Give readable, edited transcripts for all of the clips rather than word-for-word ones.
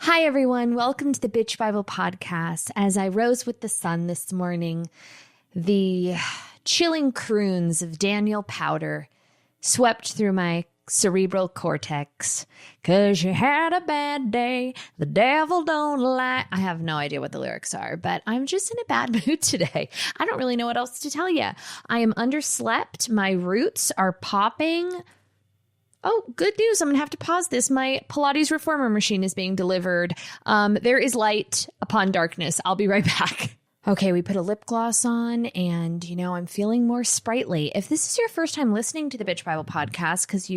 Hi, everyone. Welcome to the Bitch Bible Podcast. As I rose with the sun this morning, the chilling croons of Daniel Powder swept through my cerebral cortex. 'Cause you had a bad day, the devil don't lie. I have no idea what the lyrics are, but I'm just in a bad mood today. I don't really know what else to tell you. I am underslept. My roots are popping. Oh, good news. I'm going to have to pause this. My Pilates reformer machine is being delivered. There is light upon darkness. I'll be right back. Okay, we put a lip gloss on and, I'm feeling more sprightly. If this is your first time listening to the Bitch Bible Podcast, because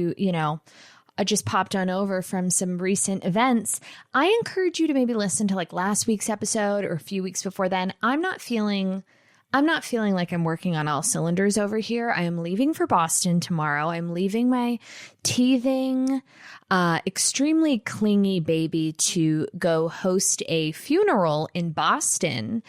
I just popped on over from some recent events, I encourage you to maybe listen to like last week's episode or a few weeks before then. I'm not feeling like I'm working on all cylinders over here. I am leaving for Boston tomorrow. I'm leaving my teething, extremely clingy baby to go host a funeral in Boston.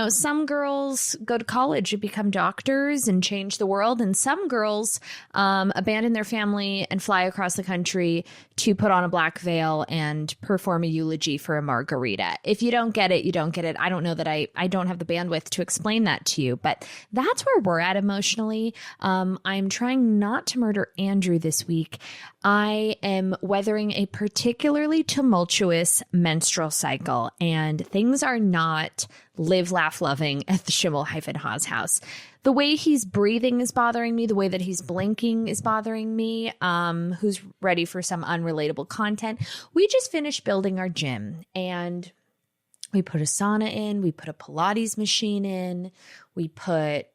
Some girls go to college and become doctors and change the world, and some girls abandon their family and fly across the country to put on a black veil and perform a eulogy for a margarita. If you don't get it, you don't get it. I don't know that I don't have the bandwidth to explain that to you, but that's where we're at emotionally. I'm trying not to murder Andrew this week. I am weathering a particularly tumultuous menstrual cycle, and things are not live, laugh, loving at the Schimmel-Haas house. The way he's breathing is bothering me. The way that he's blinking is bothering me. Who's ready for some unrelatable content? We just finished building our gym, and we put a sauna in, we put a Pilates machine in, we put,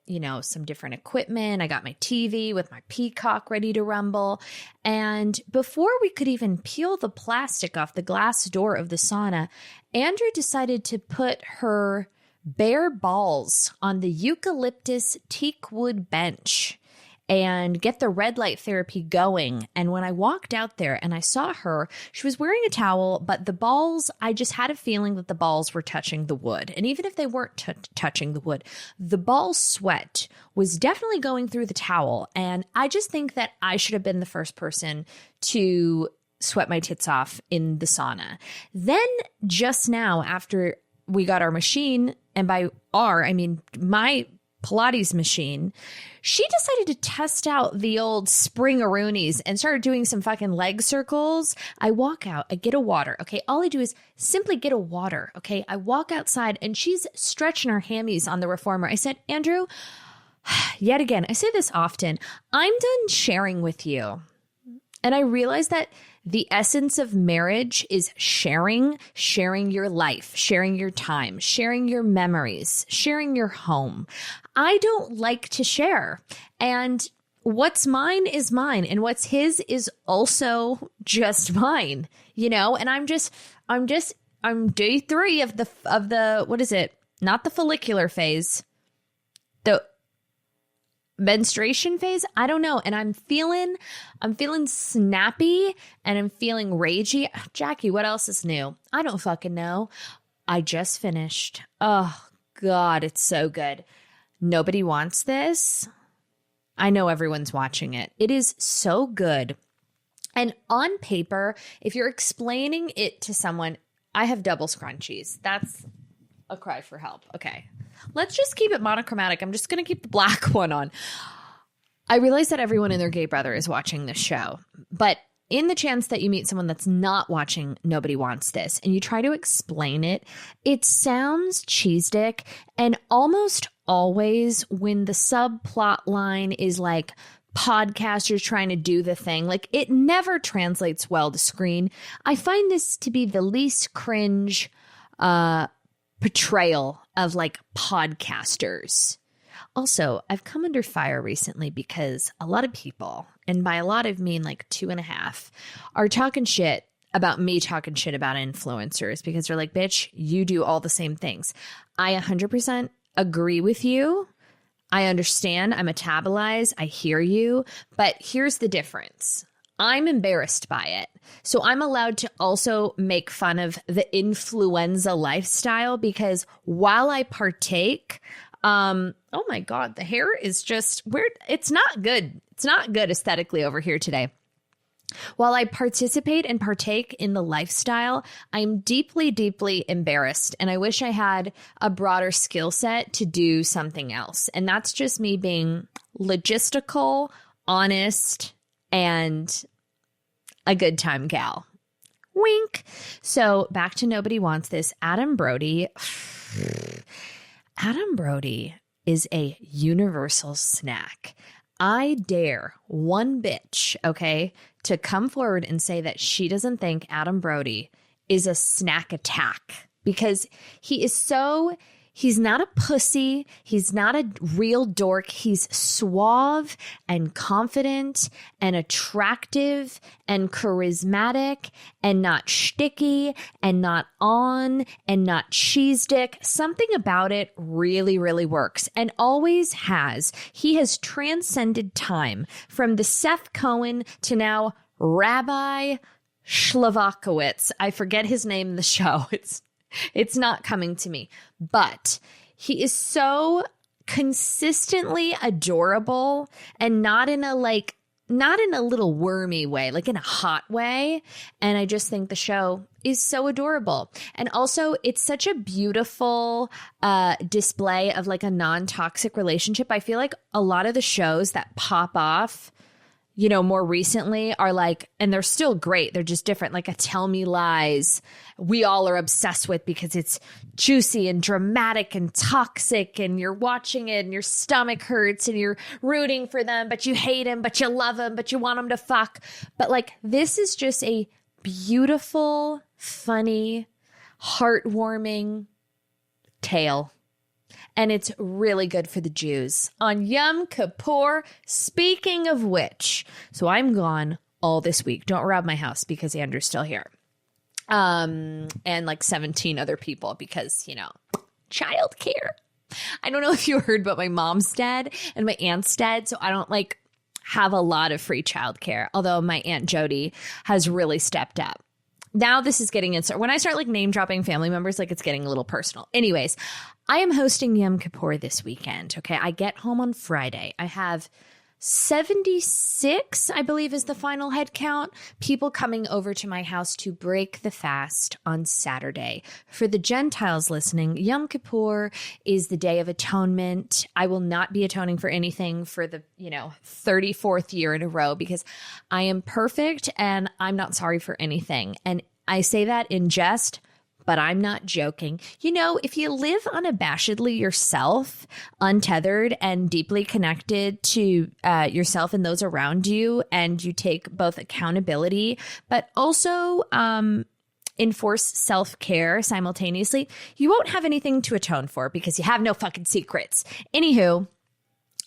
some different equipment. I got my TV with my peacock ready to rumble. And before we could even peel the plastic off the glass door of the sauna, Andrew decided to put her bare balls on the eucalyptus teak wood bench and get the red light therapy going. And when I walked out there and I saw her, she was wearing a towel, but the balls, I just had a feeling that the balls were touching the wood. And even if they weren't touching the wood, the ball sweat was definitely going through the towel. And I just think that I should have been the first person to sweat my tits off in the sauna. Then just now, after we got our machine, and by our, I mean my Pilates machine, she decided to test out the old spring-a-roonies and started doing some fucking leg circles. I walk out, I get a water. Okay, all I do is simply get a water. Okay, I walk outside and she's stretching her hammies on the reformer. I said, Andrew, yet again, I say this often, I'm done sharing with you. And I realized that the essence of marriage is sharing your life, sharing your time, sharing your memories, sharing your home. I don't like to share. And what's mine is mine, and what's his is also just mine, and I'm day 3 of the, what is it? Not the follicular phase, the menstruation phase. I don't know. And I'm feeling snappy and I'm feeling ragey. Jackie, what else is new? I don't fucking know. I just finished. Oh God, it's so good. Nobody wants this. I know everyone's watching it. It is so good. And on paper, if you're explaining it to someone, I have double scrunchies. That's a cry for help. Okay. Let's just keep it monochromatic. I'm just going to keep the black one on. I realize that everyone and their gay brother is watching this show, but in the chance that you meet someone that's not watching Nobody Wants This and you try to explain it, it sounds cheese dick. And almost always when the subplot line is like podcasters trying to do the thing, like it never translates well to screen. I find this to be the least cringe portrayal of like podcasters. Also, I've come under fire recently because a lot of people, and by a lot I mean like 2.5, are talking shit about me talking shit about influencers because they're like, bitch, you do all the same things. I 100% agree with you. I understand. I metabolize. I hear you. But here's the difference. I'm embarrassed by it. So I'm allowed to also make fun of the influenza lifestyle because while I partake, oh my God, the hair is just weird. It's not good. It's not good aesthetically over here today. While I participate and partake in the lifestyle, I'm deeply, deeply embarrassed. And I wish I had a broader skill set to do something else. And that's just me being logistical, honest, and a good time gal. Wink. So back to Nobody Wants This. Adam Brody. Adam Brody is a universal snack. I dare one bitch, okay, to come forward and say that she doesn't think Adam Brody is a snack attack, because he's not a pussy. He's not a real dork. He's suave and confident and attractive and charismatic and not shticky and not on and not cheese dick. Something about it really, really works and always has. He has transcended time from the Seth Cohen to now Rabbi Shlavakowitz. I forget his name in the show. It's not coming to me, but he is so consistently adorable, and not in a little wormy way, like in a hot way. And I just think the show is so adorable. And also it's such a beautiful display of like a non-toxic relationship. I feel like a lot of the shows that pop off, you know, more recently are like, and they're still great, they're just different, like a Tell Me Lies we all are obsessed with because it's juicy and dramatic and toxic, and you're watching it and your stomach hurts and you're rooting for them, but you hate him, but you love him, but you want him to fuck. But like, this is just a beautiful, funny, heartwarming tale. And it's really good for the Jews on Yom Kippur. Speaking of which, so I'm gone all this week. Don't rob my house because Andrew's still here. And like 17 other people because, you know, childcare. I don't know if you heard, but my mom's dead and my aunt's dead. So I don't like have a lot of free childcare. Although my Aunt Jody has really stepped up. Now this is getting insert. When I start like name dropping family members, like it's getting a little personal. Anyways, I am hosting Yom Kippur this weekend. Okay. I get home on Friday. I have 76, I believe is the final head count, people coming over to my house to break the fast on Saturday. For the Gentiles listening, Yom Kippur is the Day of Atonement. I will not be atoning for anything for the, 34th year in a row because I am perfect and I'm not sorry for anything. And I say that in jest, but I'm not joking. You know, if you live unabashedly yourself, untethered and deeply connected to yourself and those around you, and you take both accountability, but also enforce self-care simultaneously, you won't have anything to atone for because you have no fucking secrets. Anywho,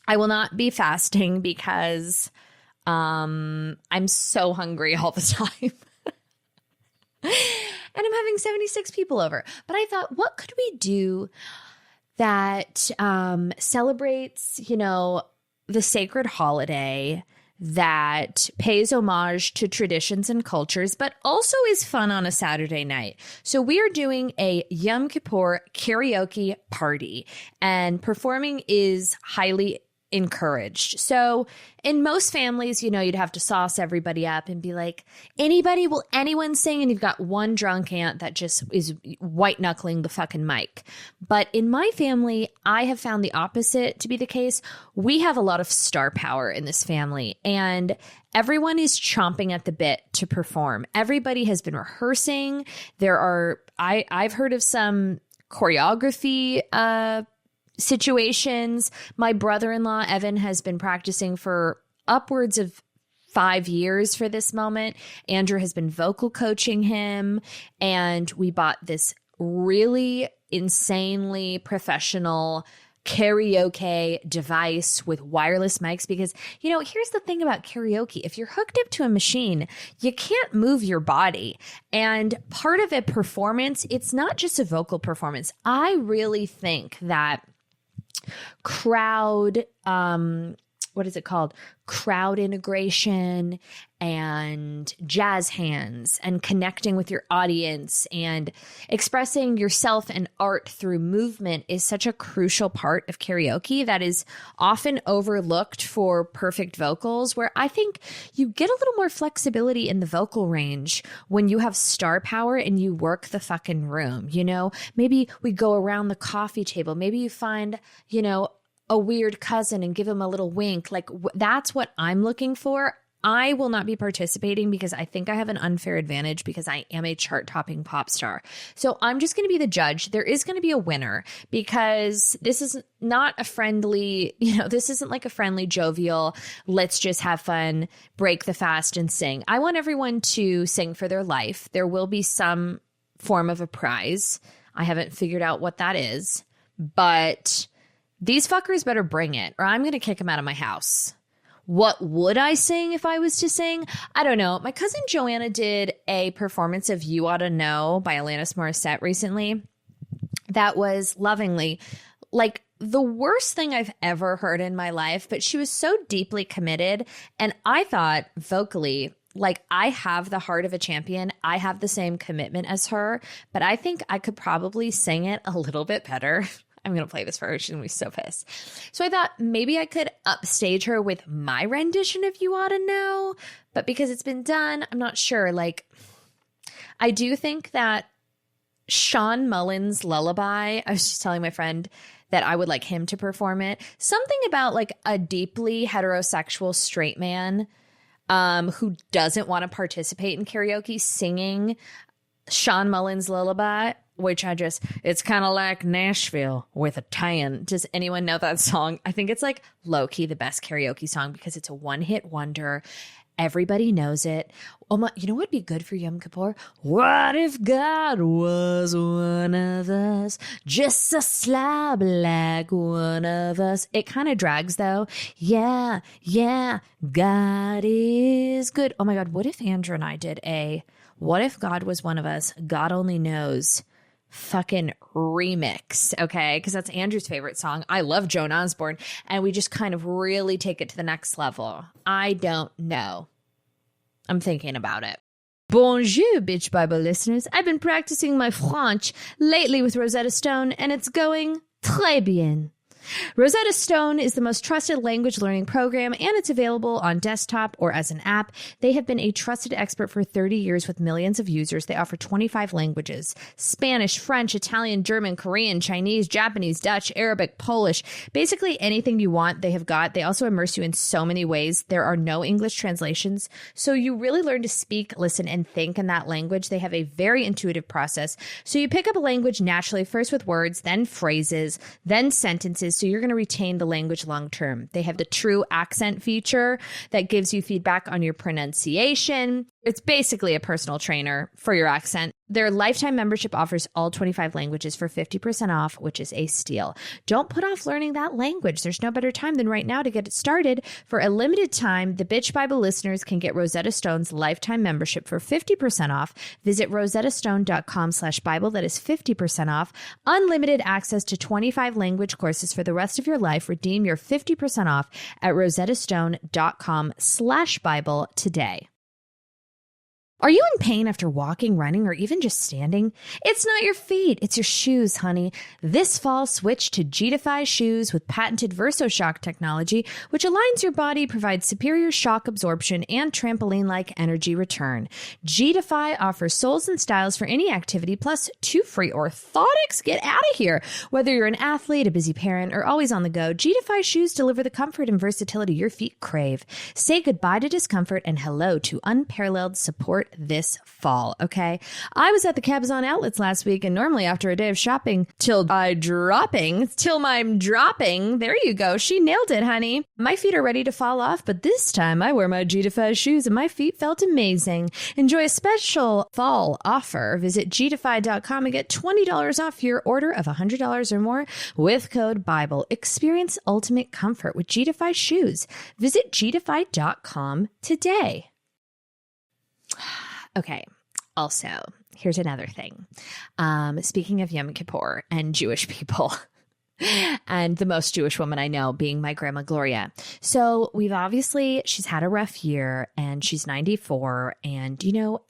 I will not be fasting because I'm so hungry all the time. And I'm having 76 people over. But I thought, what could we do that celebrates, the sacred holiday, that pays homage to traditions and cultures, but also is fun on a Saturday night? So we are doing a Yom Kippur karaoke party, and performing is highly encouraged. So in most families, you'd have to sauce everybody up and be like, will anyone sing? And you've got one drunk aunt that just is white knuckling the fucking mic. But in my family, I have found the opposite to be the case. We have a lot of star power in this family, and everyone is chomping at the bit to perform. Everybody has been rehearsing. I've heard of some choreography, situations. My brother-in-law, Evan, has been practicing for upwards of 5 years for this moment. Andrew has been vocal coaching him, and we bought this really insanely professional karaoke device with wireless mics because, here's the thing about karaoke. If you're hooked up to a machine, you can't move your body. And part of a performance, it's not just a vocal performance. I really think that crowd what is it called? Crowd integration and jazz hands and connecting with your audience and expressing yourself and art through movement is such a crucial part of karaoke that is often overlooked for perfect vocals, where I think you get a little more flexibility in the vocal range when you have star power and you work the fucking room. You know, maybe we go around the coffee table. Maybe you find, you know, a weird cousin and give him a little wink. Like that's what I'm looking for. I will not be participating because I think I have an unfair advantage because I am a chart-topping pop star. So I'm just going to be the judge. There is going to be a winner because this is not a friendly, you know, this isn't like a friendly, jovial, let's just have fun, break the fast and sing. I want everyone to sing for their life. There will be some form of a prize. I haven't figured out what that is, but these fuckers better bring it or I'm going to kick them out of my house. What would I sing if I was to sing? I don't know. My cousin Joanna did a performance of You Oughta Know by Alanis Morissette recently. That was lovingly like the worst thing I've ever heard in my life, but she was so deeply committed. And I thought vocally, like I have the heart of a champion. I have the same commitment as her, but I think I could probably sing it a little bit better. I'm going to play this for her. She's going to be so pissed. So I thought maybe I could upstage her with my rendition of You Oughta Know. But because it's been done, I'm not sure. Like, I do think that Sean Mullen's Lullaby, I was just telling my friend that I would like him to perform it. Something about like a deeply heterosexual straight man who doesn't want to participate in karaoke singing Sean Mullen's Lullaby, which it's kind of like Nashville with a tan. Does anyone know that song? I think it's like low-key the best karaoke song because it's a one-hit wonder. Everybody knows it. Oh my, you know what would be good for Yom Kippur? What if God was one of us? Just a slob like one of us. It kind of drags though. Yeah, God is good. Oh my God, what if Andrew and I did What If God Was One of Us? God Only Knows fucking remix, okay? Because that's Andrew's favorite song. I love Joan Osborne, and we just kind of really take it to the next level. I don't know. I'm thinking about it. Bonjour, Bitch Bible listeners. I've been practicing my French lately with Rosetta Stone, and it's going très bien. Rosetta Stone is the most trusted language learning program, and it's available on desktop or as an app. They have been a trusted expert for 30 years with millions of users. They offer 25 languages: Spanish, French, Italian, German, Korean, Chinese, Japanese, Dutch, Arabic, Polish. Basically anything you want, they have got. They also immerse you in so many ways. There are no English translations, so you really learn to speak, listen, and think in that language. They have a very intuitive process. So you pick up a language naturally, first with words, then phrases, then sentences, so you're going to retain the language long term. They have the true accent feature that gives you feedback on your pronunciation. It's basically a personal trainer for your accent. Their lifetime membership offers all 25 languages for 50% off, which is a steal. Don't put off learning that language. There's no better time than right now to get it started. For a limited time, the Bitch Bible listeners can get Rosetta Stone's lifetime membership for 50% off. Visit rosettastone.com/Bible. That is 50% off. Unlimited access to 25 language courses for the rest of your life. Redeem your 50% off at rosettastone.com/Bible today. Are you in pain after walking, running, or even just standing? It's not your feet, it's your shoes, honey. This fall, switch to G-Defy shoes with patented VersoShock technology, which aligns your body, provides superior shock absorption, and trampoline-like energy return. G-Defy offers soles and styles for any activity, plus 2 free orthotics. Get out of here! Whether you're an athlete, a busy parent, or always on the go, G-Defy shoes deliver the comfort and versatility your feet crave. Say goodbye to discomfort and hello to unparalleled support this fall, okay? I was at the Cabazon outlets last week, and normally after a day of shopping till I'm dropping, there you go. She nailed it, honey. My feet are ready to fall off, but this time I wear my G-Defy shoes and my feet felt amazing. Enjoy a special fall offer. Visit gdefy.com and get $20 off your order of $100 or more with code BIBLE. Experience ultimate comfort with G-Defy shoes. Visit gdefy.com today. Okay. Also, here's another thing. Speaking of Yom Kippur and Jewish people, And the most Jewish woman I know being my grandma Gloria. So she's had a rough year and she's 94. And,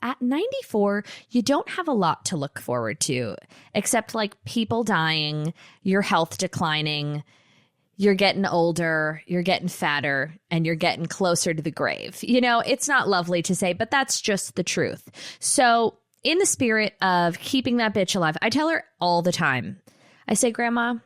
at 94, you don't have a lot to look forward to except like people dying, your health declining, you're getting older, you're getting fatter, and you're getting closer to the grave. It's not lovely to say, but that's just the truth. So in the spirit of keeping that bitch alive, I tell her all the time, I say, Grandma,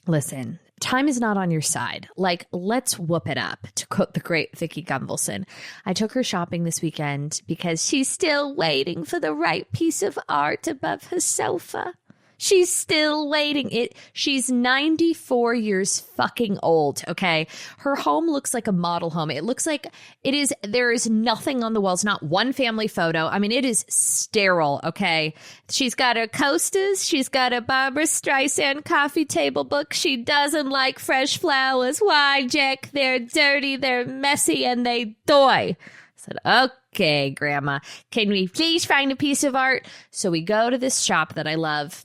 listen, time is not on your side. Like, let's whoop it up, to quote the great Vicki Gunvalson. I took her shopping this weekend because she's still waiting for the right piece of art above her sofa. She's still waiting. She's 94 years fucking old, okay? Her home looks like a model home. It looks like there is nothing on the walls, not one family photo. I mean, it is sterile, okay? She's got her coasters. She's got a Barbara Streisand coffee table book. She doesn't like fresh flowers. Why, Jack? They're dirty, they're messy, and they doy. I said, okay, Grandma, can we please find a piece of art? So we go to this shop that I love.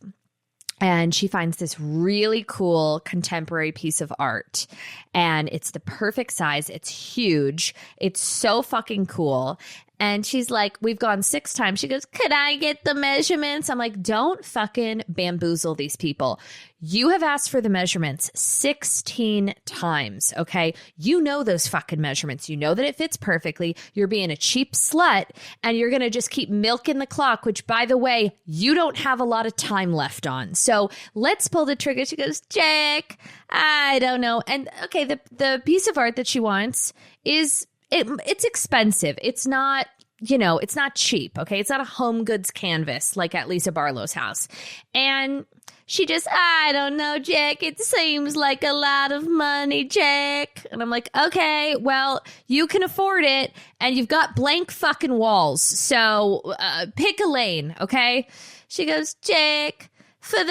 And she finds this really cool contemporary piece of art. And it's the perfect size. It's huge. It's so fucking cool. And she's like, we've gone 6 times. She goes, could I get the measurements? I'm like, don't fucking bamboozle these people. You have asked for the measurements 16 times, okay? You know those fucking measurements. You know that it fits perfectly. You're being a cheap slut, and you're going to just keep milking the clock, which, by the way, you don't have a lot of time left on. So let's pull the trigger. She goes, Jack, I don't know. And, okay, the piece of art that she wants is... It's expensive. It's not, it's not cheap. Okay. It's not a home goods canvas like at Lisa Barlow's house. And she just, I don't know, Jack. It seems like a lot of money, Jack. And I'm like, okay, well, you can afford it and you've got blank fucking walls. So pick a lane. Okay. She goes, Jack, don't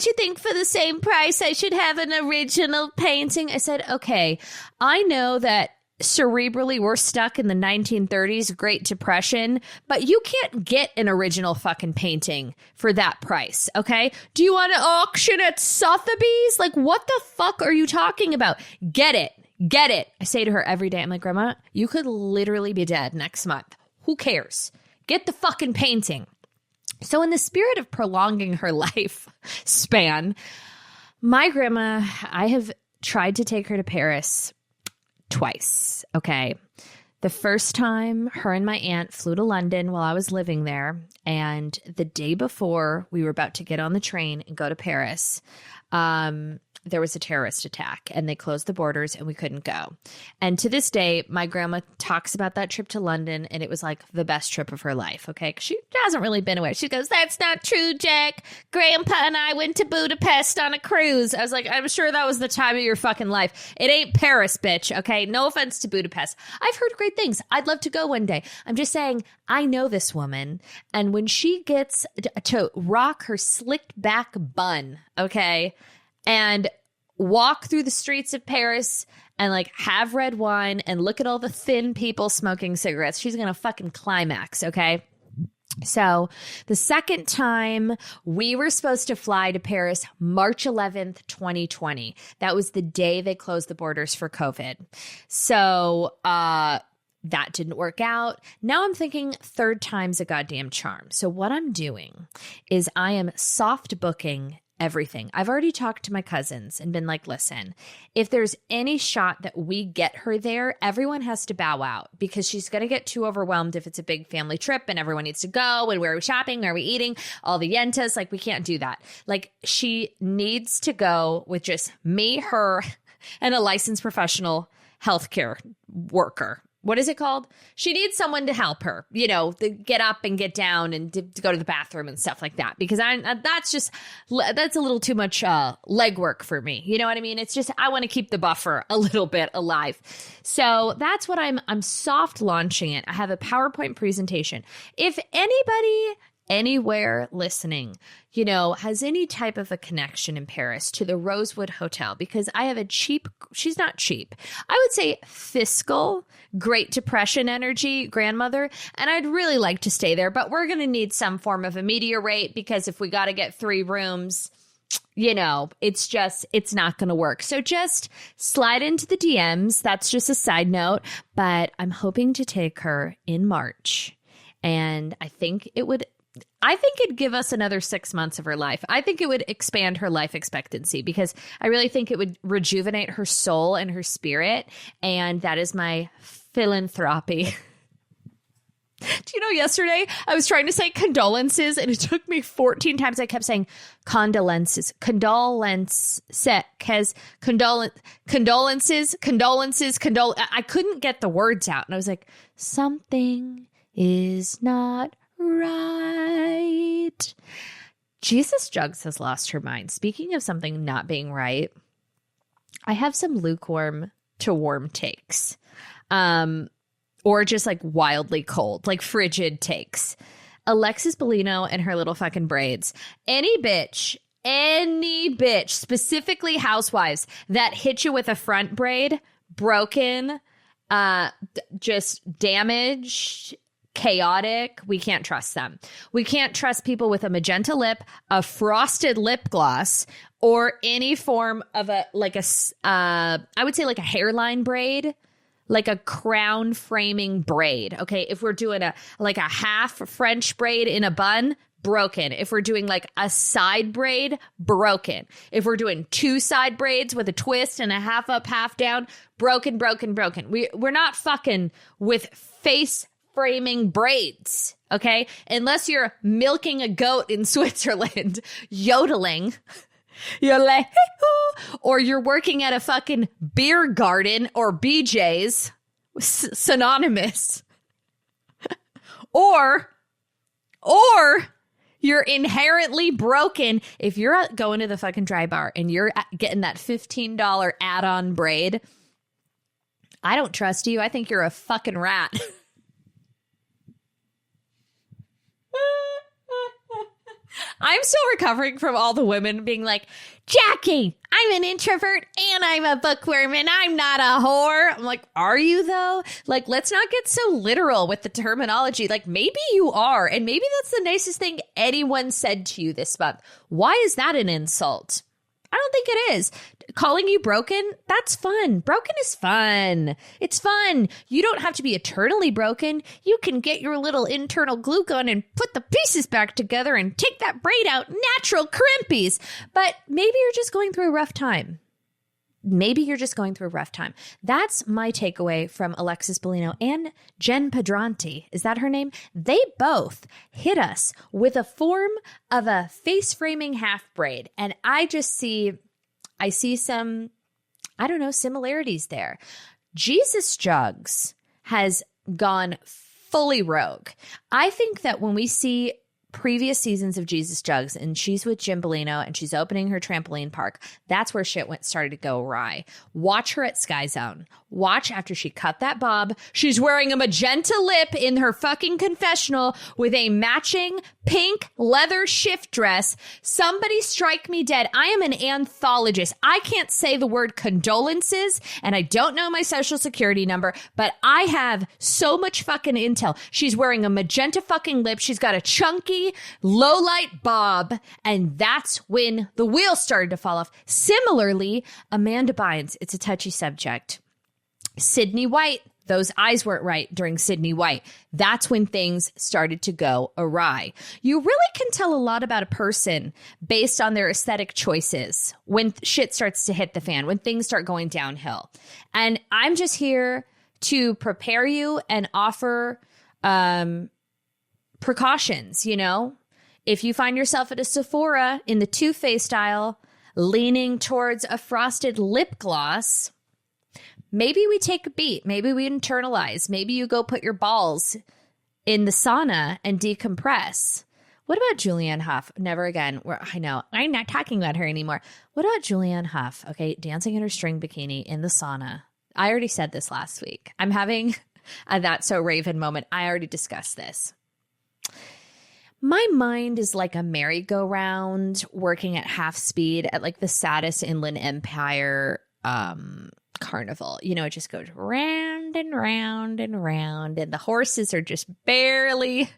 you think for the same price I should have an original painting? I said, okay, I know that cerebrally we're stuck in the 1930s, Great Depression, but you can't get an original fucking painting for that price, okay? Do you want to auction at Sotheby's? Like, what the fuck are you talking about? Get it. I say to her every day, I'm like, Grandma, you could literally be dead next month. Who cares? Get the fucking painting. So in the spirit of prolonging her life span, my grandma, I have tried to take her to Paris twice, okay? The first time, her and my aunt flew to London while I was living there, and the day before we were about to get on the train and go to Paris, there was a terrorist attack and they closed the borders and we couldn't go. And to this day, my grandma talks about that trip to London and it was like the best trip of her life. Okay. 'Cause she hasn't really been away. She goes, that's not true, Jack. Grandpa and I went to Budapest on a cruise. I was like, I'm sure that was the time of your fucking life. It ain't Paris, bitch. Okay. No offense to Budapest. I've heard great things. I'd love to go one day. I'm just saying, I know this woman. And when she gets to rock her slicked back bun, okay, and walk through the streets of Paris and like have red wine and look at all the thin people smoking cigarettes, she's going to fucking climax. Okay. So the second time we were supposed to fly to Paris, March 11th, 2020. That was the day they closed the borders for COVID. So, that didn't work out. Now I'm thinking third time's a goddamn charm. So what I'm doing is I am soft booking everything. I've already talked to my cousins and been like, listen, if there's any shot that we get her there, everyone has to bow out because she's going to get too overwhelmed if it's a big family trip and everyone needs to go and where are we shopping? Where are we eating? All the yentas. Like, we can't do that. Like, she needs to go with just me, her, and a licensed professional healthcare worker. What is it called? She needs someone to help her, to get up and get down and to go to the bathroom and stuff like that. Because that's a little too much legwork for me. You know what I mean? It's just, I want to keep the buffer a little bit alive. So that's what I'm soft launching it. I have a PowerPoint presentation. If anybody anywhere listening, has any type of a connection in Paris to the Rosewood Hotel, because I have she's not cheap, I would say fiscal, Great Depression energy grandmother, and I'd really like to stay there, but we're going to need some form of a media rate because if we got to get 3 rooms, it's not going to work. So just slide into the DMs. That's just a side note, but I'm hoping to take her in March. And I think it'd give us another 6 months of her life. I think it would expand her life expectancy because I really think it would rejuvenate her soul and her spirit. And that is my philanthropy. Do you know, yesterday I was trying to say condolences and it took me 14 times. I kept saying condolences. I couldn't get the words out. And I was like, something is not right. Jesus Jugs has lost her mind. Speaking of something not being right, I have some lukewarm to warm takes. Or just like wildly cold, like frigid takes. Alexis Bellino and her little fucking braids. Any bitch, specifically housewives, that hit you with a front braid, broken, just damaged, chaotic, we can't trust them. We can't trust people with a magenta lip, a frosted lip gloss, or any form of I would say like a hairline braid. Like a crown framing braid. Okay. If we're doing a half French braid in a bun, broken. If we're doing like a side braid, broken. If we're doing 2 side braids with a twist and a half up, half down, broken. We're not fucking with face framing braids. Okay. Unless you're milking a goat in Switzerland, yodeling. You're like, or you're working at a fucking beer garden or BJ's, synonymous. or you're inherently broken. If you're going to the fucking dry bar and you're getting that $15 add-on braid, I don't trust you. I think you're a fucking rat. I'm still recovering from all the women being like, Jackie, I'm an introvert and I'm a bookworm and I'm not a whore. I'm like, are you though? Like, let's not get so literal with the terminology. Like, maybe you are. And maybe that's the nicest thing anyone said to you this month. Why is that an insult? I don't think it is. Calling you broken, that's fun. Broken is fun. It's fun. You don't have to be eternally broken. You can get your little internal glue gun and put the pieces back together and take that braid out. Natural crimpies. But maybe you're just going through a rough time. That's my takeaway from Alexis Bellino and Jen Padranti. Is that her name? They both hit us with a form of a face framing half braid. And I see some, I don't know, similarities there. Jesus Jugs has gone fully rogue. I think that when we see previous seasons of Jesus Jugs and she's with Jim Bellino and she's opening her trampoline park, that's where shit started to go awry. Watch her at Sky Zone. Watch after she cut that bob. She's wearing a magenta lip in her fucking confessional with a matching pink leather shift dress. Somebody strike me dead. I am an anthologist. I can't say the word condolences and I don't know my social security number, but I have so much fucking intel. She's wearing a magenta fucking lip. She's got a chunky low light bob. And that's when the wheel started to fall off. Similarly, Amanda Bynes, it's a touchy subject. Sydney White, those eyes weren't right during Sydney White. That's when things started to go awry. You really can tell a lot about a person based on their aesthetic choices when shit starts to hit the fan, when things start going downhill. And I'm just here to prepare you and offer precautions, you know? If you find yourself at a Sephora in the Too Faced aisle, leaning towards a frosted lip gloss, maybe we take a beat. Maybe we internalize. Maybe you go put your balls in the sauna and decompress. What about Julianne Hough? Never again. I know. I'm not talking about her anymore. What about Julianne Hough? Okay, dancing in her string bikini in the sauna. I already said this last week. I'm having a That's So Raven moment. I already discussed this. My mind is like a merry-go-round working at half speed at like the saddest Inland Empire carnival. You know, it just goes round and round and round, and the horses are just barely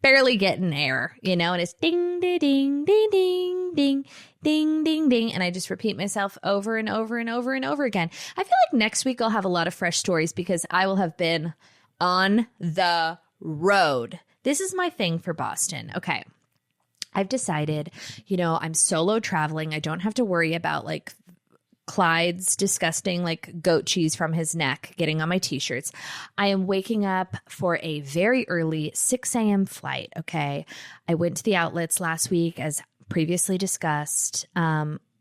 barely getting air, and it's ding, ding, ding, ding, ding, ding, ding, ding, ding. And I just repeat myself over and over and over and over again. I feel like next week I'll have a lot of fresh stories because I will have been on the road. This is my thing for Boston. Okay. I've decided, I'm solo traveling. I don't have to worry about like Clyde's disgusting like goat cheese from his neck getting on my t-shirts. I am waking up for a very early 6 a.m. flight. Okay. I went to the outlets last week as previously discussed.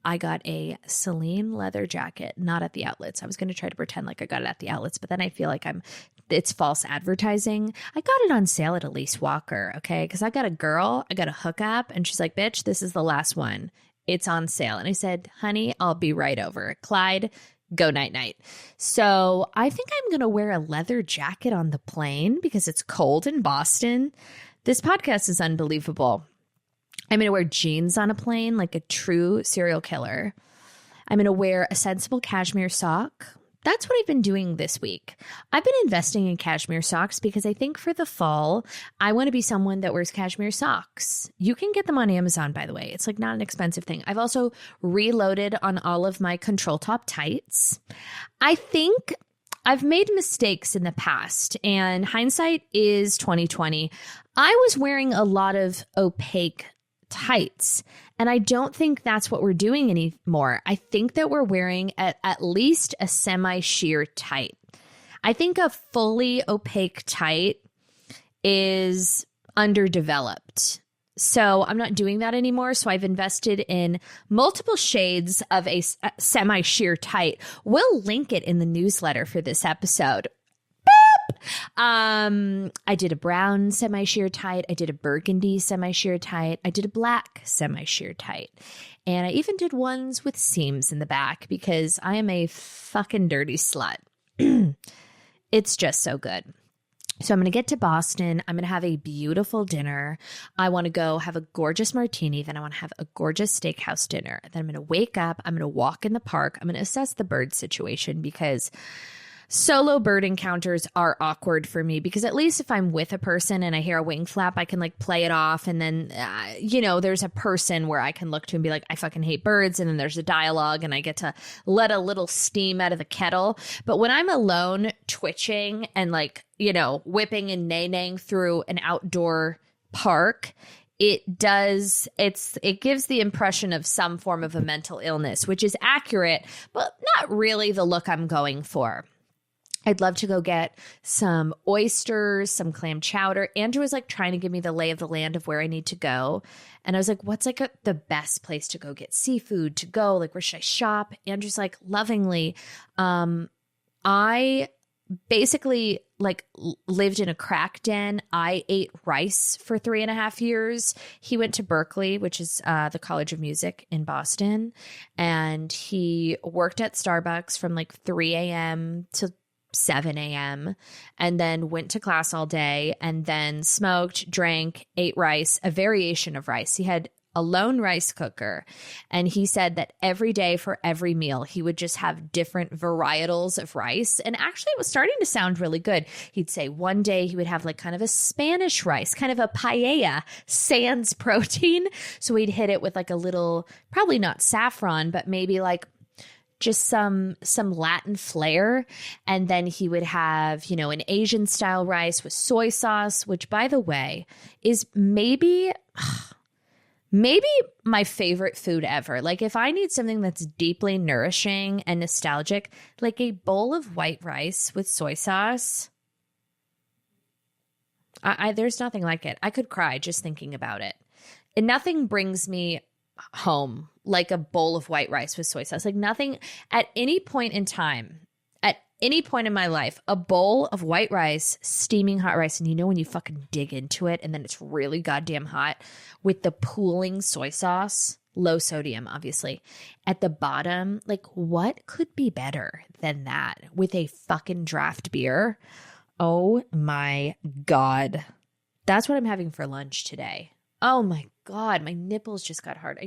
I got a Celine leather jacket, not at the outlets. I was going to try to pretend like I got it at the outlets, but then I feel like it's false advertising. I got it on sale at Elise Walker, okay? Because I got a hookup, and she's like, bitch, this is the last one. It's on sale. And I said, honey, I'll be right over. Clyde, go night-night. So I think I'm going to wear a leather jacket on the plane because it's cold in Boston. This podcast is unbelievable. I'm going to wear jeans on a plane like a true serial killer. I'm going to wear a sensible cashmere sock. That's what I've been doing this week. I've been investing in cashmere socks because I think for the fall, I want to be someone that wears cashmere socks. You can get them on Amazon, by the way. It's like not an expensive thing. I've also reloaded on all of my control top tights. I think I've made mistakes in the past, and hindsight is 2020. I was wearing a lot of opaque tights, and I don't think that's what we're doing anymore. I think that we're wearing at least a semi-sheer tight. I think a fully opaque tight is underdeveloped. So I'm not doing that anymore. So I've invested in multiple shades of a semi-sheer tight. We'll link it in the newsletter for this episode. I did a brown semi-sheer tight. I did a burgundy semi-sheer tight. I did a black semi-sheer tight. And I even did ones with seams in the back because I am a fucking dirty slut. It's just so good. So I'm going to get to Boston. I'm going to have a beautiful dinner. I want to go have a gorgeous martini. Then I want to have a gorgeous steakhouse dinner. Then I'm going to wake up. I'm going to walk in the park. I'm going to assess the bird situation because solo bird encounters are awkward for me because at least if I'm with a person and I hear a wing flap, I can like play it off. And then, there's a person where I can look to and be like, I fucking hate birds. And then there's a dialogue and I get to let a little steam out of the kettle. But when I'm alone twitching and like, whipping and neighing through an outdoor park, it gives the impression of some form of a mental illness, which is accurate, but not really the look I'm going for. I'd love to go get some oysters, some clam chowder. Andrew was like trying to give me the lay of the land of where I need to go. And I was like, what's like the best place to go get seafood to go? Like, where should I shop? Andrew's like, lovingly. I basically like lived in a crack den. I ate rice for 3.5 years. He went to Berkeley, which is the College of Music in Boston. And he worked at Starbucks from like 3 a.m. to 7 a.m. and then went to class all day and then smoked, drank, ate rice, a variation of rice. He had a lone rice cooker. And he said that every day for every meal, he would just have different varietals of rice. And actually, it was starting to sound really good. He'd say one day he would have like kind of a Spanish rice, kind of a paella, sans protein. So he'd hit it with like a little, probably not saffron, but maybe like just some Latin flair. And then he would have, an Asian style rice with soy sauce, which by the way is maybe my favorite food ever. Like if I need something that's deeply nourishing and nostalgic, like a bowl of white rice with soy sauce, there's nothing like it. I could cry just thinking about it. And nothing brings me home like a bowl of white rice with soy sauce. Like nothing at any point in time, at any point in my life, a bowl of white rice, steaming hot rice. And when you fucking dig into it and then it's really goddamn hot with the pooling soy sauce, low sodium, obviously, at the bottom, like what could be better than that with a fucking draft beer? Oh my God. That's what I'm having for lunch today. Oh my God, my nipples just got hard.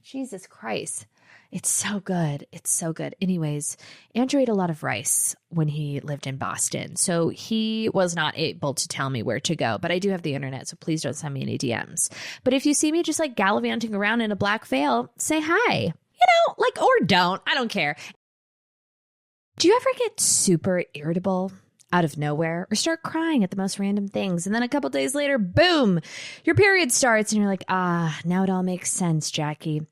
Jesus Christ. It's so good. It's so good. Anyways, Andrew ate a lot of rice when he lived in Boston. So he was not able to tell me where to go, but I do have the internet. So please don't send me any DMs. But if you see me just like gallivanting around in a black veil, say hi, or don't. I don't care. Do you ever get super irritable out of nowhere or start crying at the most random things? And then a couple days later, boom, your period starts and you're like, now it all makes sense, Jackie.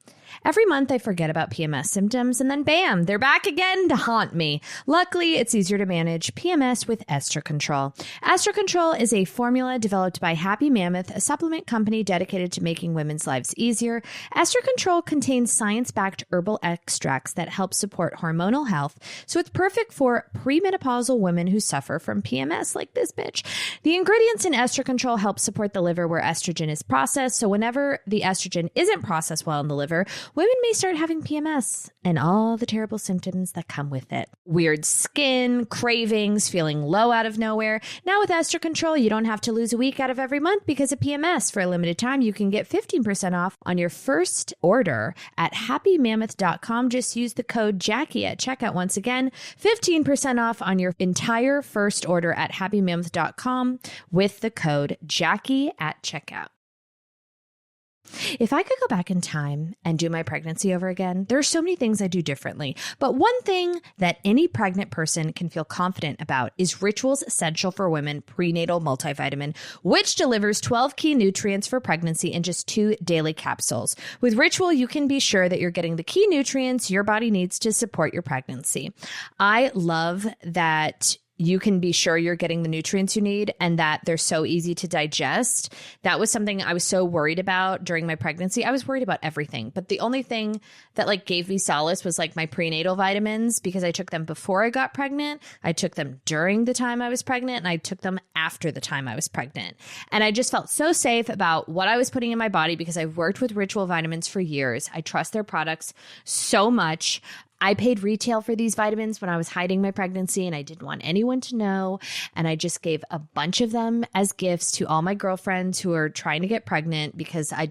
Every month I forget about PMS symptoms and then bam, they're back again to haunt me. Luckily, it's easier to manage PMS with Ester Control. Ester Control is a formula developed by Happy Mammoth, a supplement company dedicated to making women's lives easier. Ester Control contains science-backed herbal extracts that help support hormonal health, so it's perfect for premenopausal women who suffer from PMS like this bitch. The ingredients in Ester Control help support the liver where estrogen is processed, so whenever the estrogen isn't processed well in the liver, women may start having PMS and all the terrible symptoms that come with it. Weird skin, cravings, feeling low out of nowhere. Now with Ester Control, you don't have to lose a week out of every month because of PMS. For a limited time, you can get 15% off on your first order at happymammoth.com. Just use the code Jackie at checkout. Once again, 15% off on your entire first order at happymammoth.com with the code Jackie at checkout. If I could go back in time and do my pregnancy over again, there are so many things I do differently. But one thing that any pregnant person can feel confident about is Ritual's Essential for Women Prenatal Multivitamin, which delivers 12 key nutrients for pregnancy in just 2 daily capsules. With Ritual, you can be sure that you're getting the key nutrients your body needs to support your pregnancy. I love that you can be sure you're getting the nutrients you need and that they're so easy to digest. That was something I was so worried about during my pregnancy. I was worried about everything, but the only thing that gave me solace was my prenatal vitamins, because I took them before I got pregnant. I took them during the time I was pregnant, and I took them after the time I was pregnant. And I just felt so safe about what I was putting in my body because I've worked with Ritual Vitamins for years. I trust their products so much. I paid retail for these vitamins when I was hiding my pregnancy and I didn't want anyone to know. And I just gave a bunch of them as gifts to all my girlfriends who are trying to get pregnant because I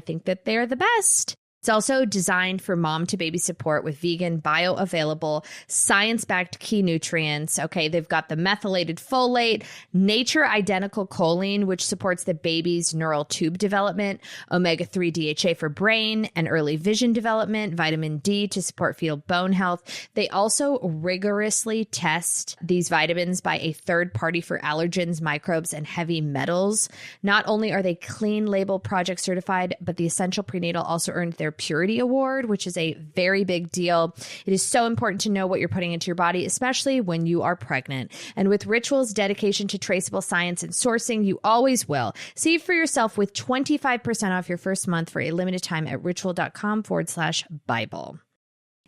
think that they're the best. It's also designed for mom-to-baby support with vegan, bioavailable, science-backed key nutrients. Okay, they've got the methylated folate, nature-identical choline, which supports the baby's neural tube development, omega-3 DHA for brain and early vision development, vitamin D to support fetal bone health. They also rigorously test these vitamins by a third party for allergens, microbes, and heavy metals. Not only are they Clean Label Project certified, but the Essential Prenatal also earned their Purity Award, which is a very big deal. It is so important to know what you're putting into your body, especially when you are pregnant. And with Ritual's dedication to traceable science and sourcing, you always will. See for yourself with 25% off your first month for a limited time at ritual.com/Bible.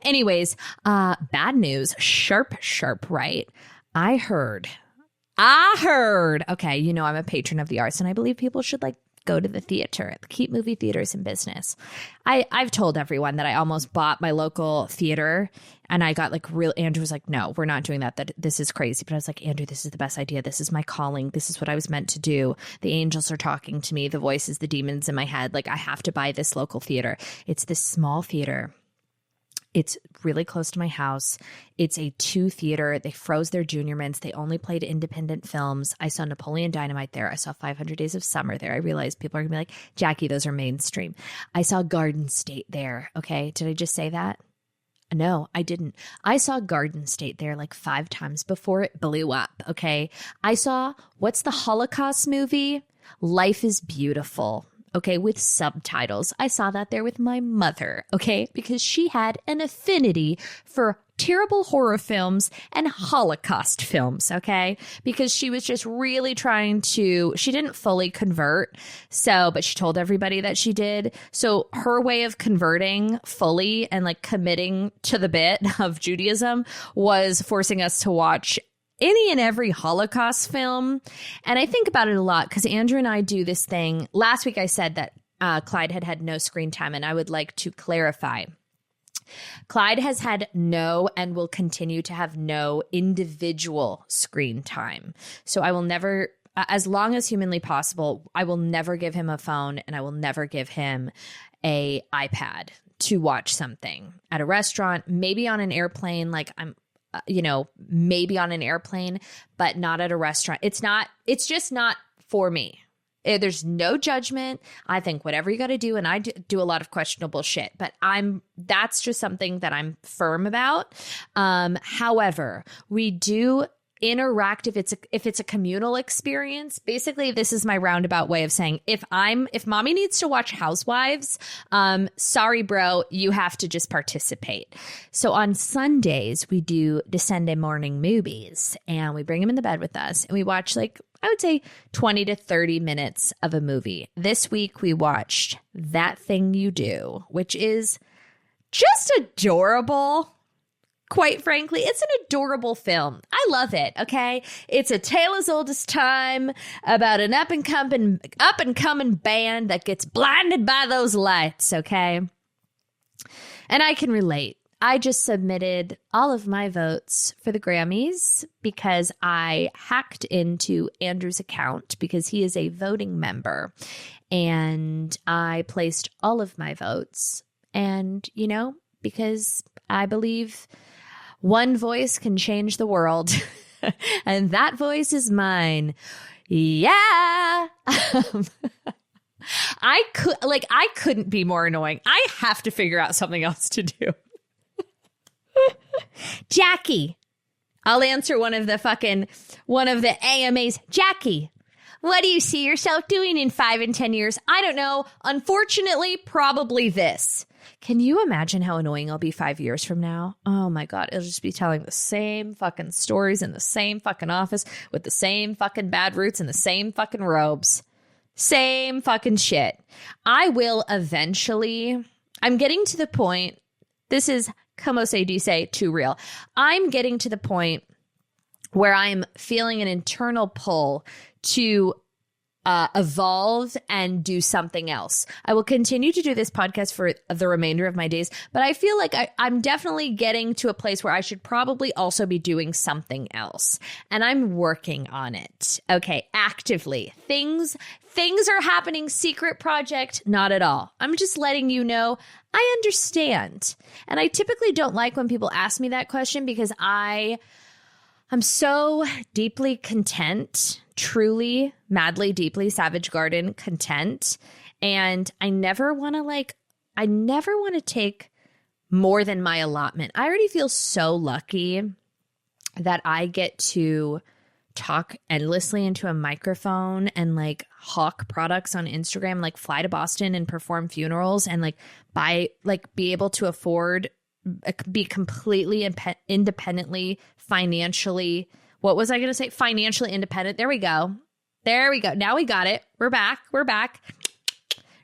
Anyways, bad news. Sharp, right? I heard. Okay, I'm a patron of the arts and I believe people should go to the theater, keep movie theaters in business. I've told everyone that I almost bought my local theater and I got Andrew was like, no, we're not doing that. This is crazy. But I was like, Andrew, this is the best idea. This is my calling. This is what I was meant to do. The angels are talking to me. The voices, the demons in my head. I have to buy this local theater. It's this small theater. It's really close to my house. It's a 2 theater. They froze their junior mints. They only played independent films. I saw Napoleon Dynamite there. I saw 500 Days of Summer there. I realized people are going to be like, Jackie, those are mainstream. I saw Garden State there. Okay. Did I just say that? No, I didn't. I saw Garden State there 5 times before it blew up. Okay. I saw, what's the Holocaust movie? Life is Beautiful. Okay, with subtitles. I saw that there with my mother, okay, because she had an affinity for terrible horror films and Holocaust films, okay, because she was just really she didn't fully convert, but she told everybody that she did. So her way of converting fully and committing to the bit of Judaism was forcing us to watch any and every Holocaust film. And I think about it a lot because Andrew and I do this thing. Last week I said that Clyde had no screen time, and I would like to clarify. Clyde has had no and will continue to have no individual screen time. So I will never, as long as humanly possible, I will never give him a phone and I will never give him a iPad. to watch something at a restaurant, maybe on an airplane, like I'm, maybe on an airplane, but not at a restaurant. It's just not for me. There's no judgment. I think whatever you got to do, and I do a lot of questionable shit, but that's just something that I'm firm about. However, we do interact if it's a communal experience. Basically, this is my roundabout way of saying if mommy needs to watch Housewives, sorry bro, you have to just participate. So on Sundays we do the Sunday morning movies, and we bring them in the bed with us, and we watch I would say 20 to 30 minutes of a movie. This week we watched That Thing You Do, which is just adorable. Quite frankly, it's an adorable film. I love it, okay? It's a tale as old as time about an up and coming band that gets blinded by those lights, okay? And I can relate. I just submitted all of my votes for the Grammys because I hacked into Andrew's account because he is a voting member. And I placed all of my votes. And, because I believe one voice can change the world, and that voice is mine. Yeah. I couldn't be more annoying. I have to figure out something else to do. Jackie. I'll answer one of the AMAs. Jackie, what do you see yourself doing in 5 and 10 years? I don't know. Unfortunately, probably this. Can you imagine how annoying I'll be 5 years from now? Oh my God. It'll just be telling the same fucking stories in the same fucking office with the same fucking bad roots and the same fucking robes. Same fucking shit. I will eventually. I'm getting to the point. This is, como se dice, too real. I'm getting to the point where I'm feeling an internal pull to evolve and do something else. I will continue to do this podcast for the remainder of my days, but I feel like I'm definitely getting to a place where I should probably also be doing something else. And I'm working on it. Okay, actively. Things are happening. Secret project, not at all. I'm just letting you know I understand. And I typically don't like when people ask me that question because I'm so deeply content, truly, madly, deeply, Savage Garden content. And I never want to take more than my allotment. I already feel so lucky that I get to talk endlessly into a microphone and hawk products on Instagram, fly to Boston and perform funerals and be able to afford, be completely independently, financially, what was I going to say? Financially independent. There we go. Now we got it. We're back.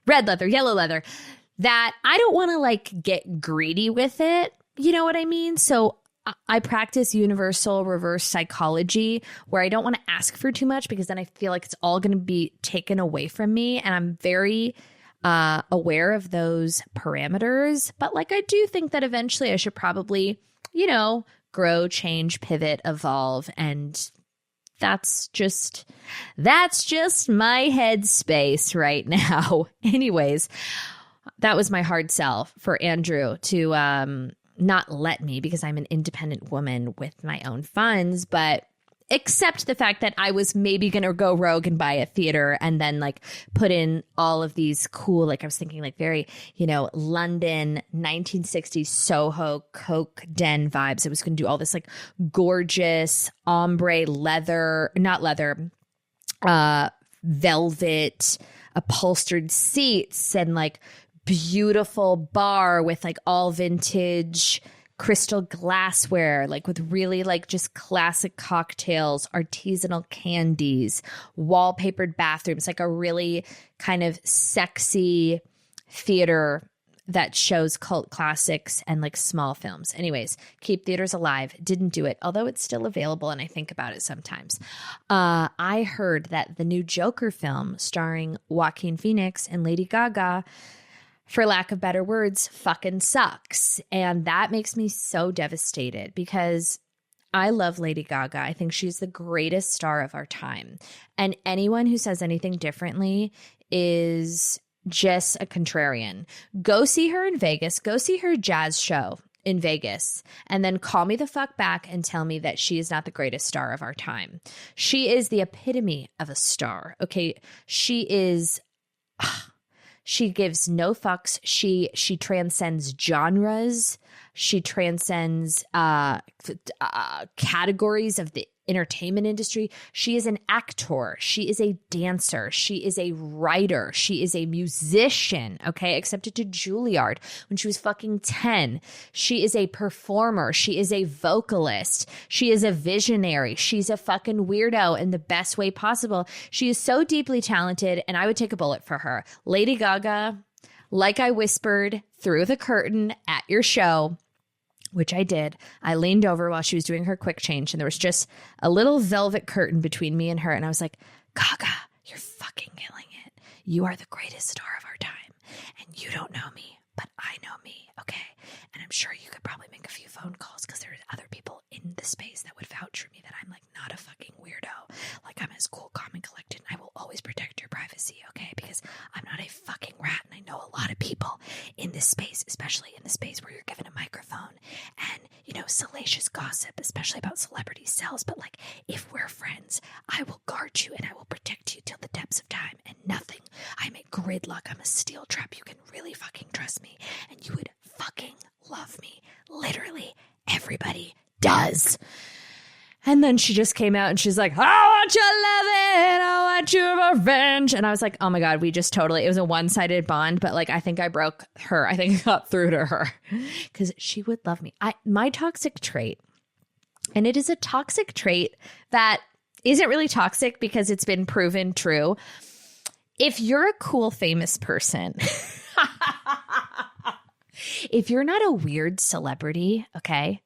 Red leather, yellow leather. That I don't want to get greedy with it. You know what I mean? So I practice universal reverse psychology where I don't want to ask for too much because then I feel like it's all going to be taken away from me. And I'm very aware of those parameters. But I do think that eventually I should probably, grow, change, pivot, evolve. And that's just my headspace right now. Anyways, that was my hard sell for Andrew to not let me, because I'm an independent woman with my own funds, but accept the fact that I was maybe going to go rogue and buy a theater and then put in all of these cool, I was thinking very, London 1960s Soho Coke den vibes. I was going to do all this gorgeous ombre velvet upholstered seats and beautiful bar with all vintage crystal glassware, with really just classic cocktails, artisanal candies, wallpapered bathrooms, a really kind of sexy theater that shows cult classics and small films. Anyways, keep theaters alive. Didn't do it, although it's still available and I think about it sometimes. I heard that the new Joker film starring Joaquin Phoenix and Lady Gaga, for lack of better words, fucking sucks. And that makes me so devastated because I love Lady Gaga. I think she's the greatest star of our time. And anyone who says anything differently is just a contrarian. Go see her in Vegas. Go see her jazz show in Vegas, and then call me the fuck back and tell me that she is not the greatest star of our time. She is the epitome of a star. Okay. She is, she gives no fucks. She transcends genres. She transcends categories of the entertainment industry. She is an actor. She is a dancer. She is a writer. She is a musician, okay? Accepted to Juilliard when she was fucking 10. She is a performer. She is a vocalist. She is a visionary. She's a fucking weirdo in the best way possible. She is so deeply talented, and I would take a bullet for her. Lady Gaga, like I whispered through the curtain at your show, which I did. I leaned over while she was doing her quick change, and there was just a little velvet curtain between me and her. And I was like, Gaga, you're fucking killing it. You are the greatest star of our time. And you don't know me, but I know me, okay? And I'm sure you could probably make a few phone calls because there are other people in the space that would vouch for me that I'm like not a fucking weirdo. Like I'm as cool, calm, and collected. And I will always protect your privacy, okay? Because I'm not a fucking rat, and I know a lot of people in this space, especially in the space where you're given a microphone and, you know, salacious gossip, especially about celebrity sells. But like, if we're friends, I will guard you and I will protect you till the depths of time and nothing. I'm a gridlock. I'm a steel trap. You can really fucking trust me, and you would fucking love me. Literally everybody does. And then she just came out and she's like, I want your loving, I want your revenge. And I was like, oh my God, we just totally, it was a one-sided bond, but like, I think I broke her. I think I got through to her because she would love me. My toxic trait, and it is a toxic trait that isn't really toxic because it's been proven true. If you're a cool, famous person, if you're not a weird celebrity, okay,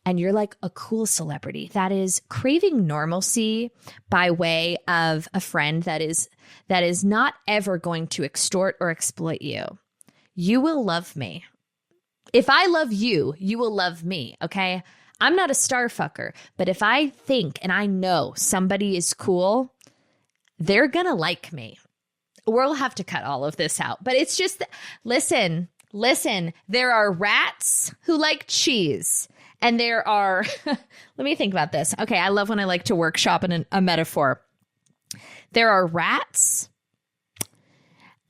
and you're like a cool celebrity that is craving normalcy by way of a friend that is not ever going to extort or exploit you, you will love me. If I love you, you will love me, okay? I'm not a star fucker, but if I think and I know somebody is cool, they're gonna like me. We'll have to cut all of this out, but it's just, listen, there are rats who like cheese. And there are, let me think about this. Okay, I love when I like to workshop in a metaphor. There are rats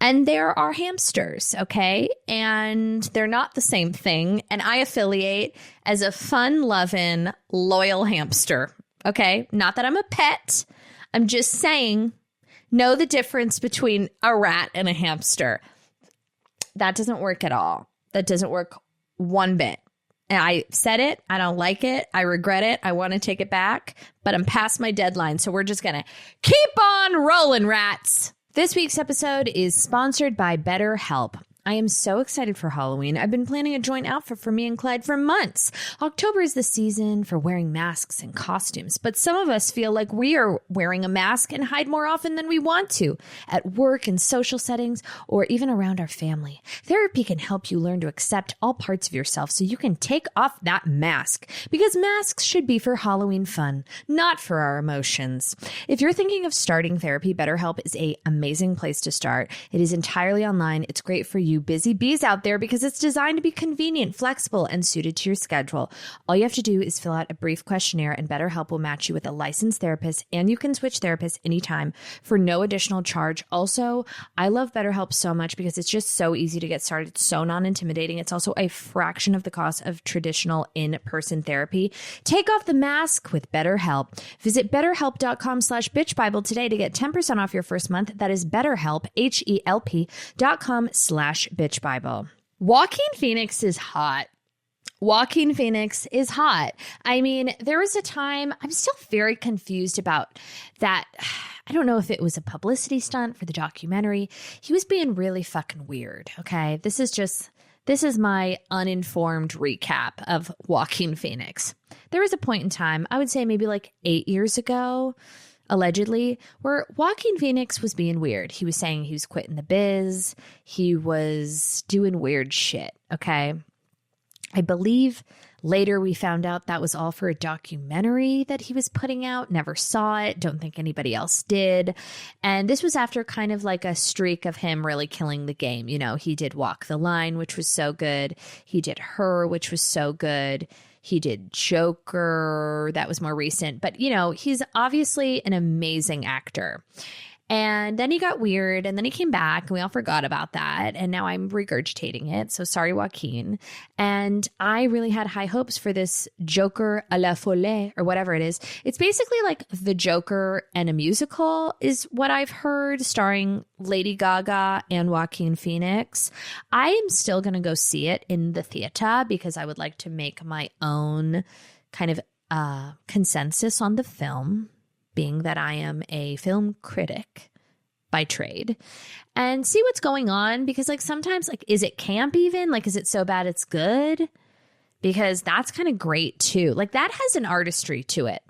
and there are hamsters, okay? And they're not the same thing. And I affiliate as a fun-loving, loyal hamster, okay? Not that I'm a pet. I'm just saying, know the difference between a rat and a hamster. That doesn't work at all. That doesn't work one bit. And I said it. I don't like it. I regret it. I want to take it back, but I'm past my deadline. So we're just going to keep on rolling, rats. This week's episode is sponsored by BetterHelp. I am so excited for Halloween. I've been planning a joint outfit for me and Clyde for months. October is the season for wearing masks and costumes, but some of us feel like we are wearing a mask and hide more often than we want to, at work and social settings, or even around our family. Therapy can help you learn to accept all parts of yourself so you can take off that mask, because masks should be for Halloween fun, not for our emotions. If you're thinking of starting therapy, BetterHelp is an amazing place to start. It is entirely online. It's great for you busy bees out there because it's designed to be convenient, flexible, and suited to your schedule. All you have to do is fill out a brief questionnaire and BetterHelp will match you with a licensed therapist, and you can switch therapists anytime for no additional charge. Also, I love BetterHelp so much because it's just so easy to get started. It's so non-intimidating. It's also a fraction of the cost of traditional in-person therapy. Take off the mask with BetterHelp. Visit betterhelp.com/bitchbible today to get 10% off your first month. That is BetterHelp, HELP.com/bitchbible. Joaquin Phoenix is hot. Joaquin Phoenix is hot. I mean, there was a time, I'm still very confused about that. I don't know if it was a publicity stunt for the documentary. He was being really fucking weird, okay? This is my uninformed recap of Joaquin Phoenix. There was a point in time, I would say maybe like 8 years ago, allegedly, where Joaquin Phoenix was being weird. He was saying he was quitting the biz. He was doing weird shit, okay? I believe later we found out that was all for a documentary that he was putting out. Never saw it. Don't think anybody else did. And this was after kind of like a streak of him really killing the game. You know, he did Walk the Line, which was so good. He did Her, which was so good. He did Joker. That was more recent. But, you know, he's obviously an amazing actor. And then he got weird, and then he came back, and we all forgot about that. And now I'm regurgitating it. So sorry, Joaquin. And I really had high hopes for this Joker à la folie, or whatever it is. It's basically like the Joker and a musical is what I've heard, starring Lady Gaga and Joaquin Phoenix. I am still going to go see it in the theater because I would like to make my own kind of consensus on the film, being that I am a film critic by trade, and see what's going on. Because like sometimes, like, is it camp even? Like, is it so bad it's good? Because that's kind of great too. Like, that has an artistry to it.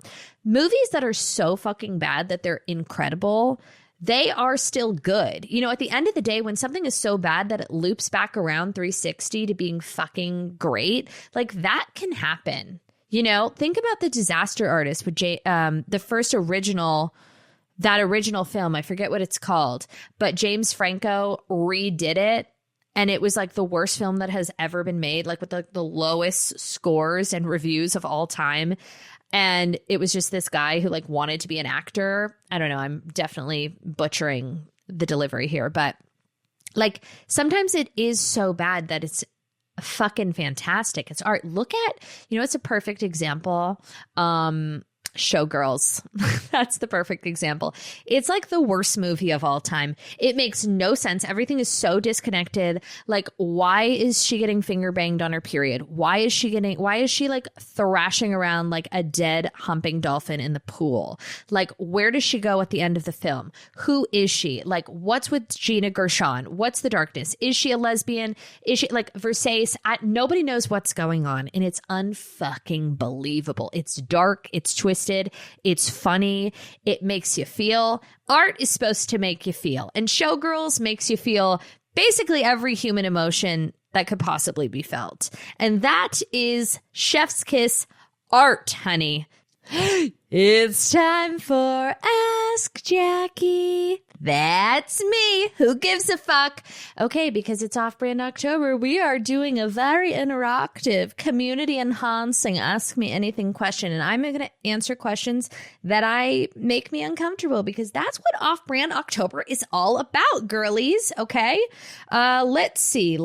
Movies that are so fucking bad that they're incredible, they are still good. You know, at the end of the day, when something is so bad that it loops back around 360 to being fucking great, like that can happen. You know, think about The Disaster Artist with the first original film. I forget what it's called, but James Franco redid it. And it was like the worst film that has ever been made, like with the lowest scores and reviews of all time. And it was just this guy who like wanted to be an actor. I don't know. I'm definitely butchering the delivery here, but like sometimes it is so bad that it's fucking fantastic. It's art. Look at, you know, it's a perfect example. Showgirls. That's the perfect example. It's like the worst movie of all time. It makes no sense. Everything is so disconnected. Like, why is she getting finger banged on her period? Why is she like thrashing around like a dead humping dolphin in the pool? Like, where does she go at the end of the film? Who is she? Like, what's with Gina Gershon? What's the darkness? Is she a lesbian? Is she like Versace? Nobody knows what's going on. And it's unfucking believable. It's dark. It's twisted. It's funny. It makes you feel. Art is supposed to make you feel. And Showgirls makes you feel basically every human emotion that could possibly be felt. And that is chef's kiss art, honey. It's time for Ask Jackie. That's me. Who gives a fuck? Okay, because it's Off-Brand October, we are doing a very interactive, community-enhancing Ask Me Anything question. And I'm going to answer questions that make me uncomfortable, because that's what Off-Brand October is all about, girlies. Okay? Let's see.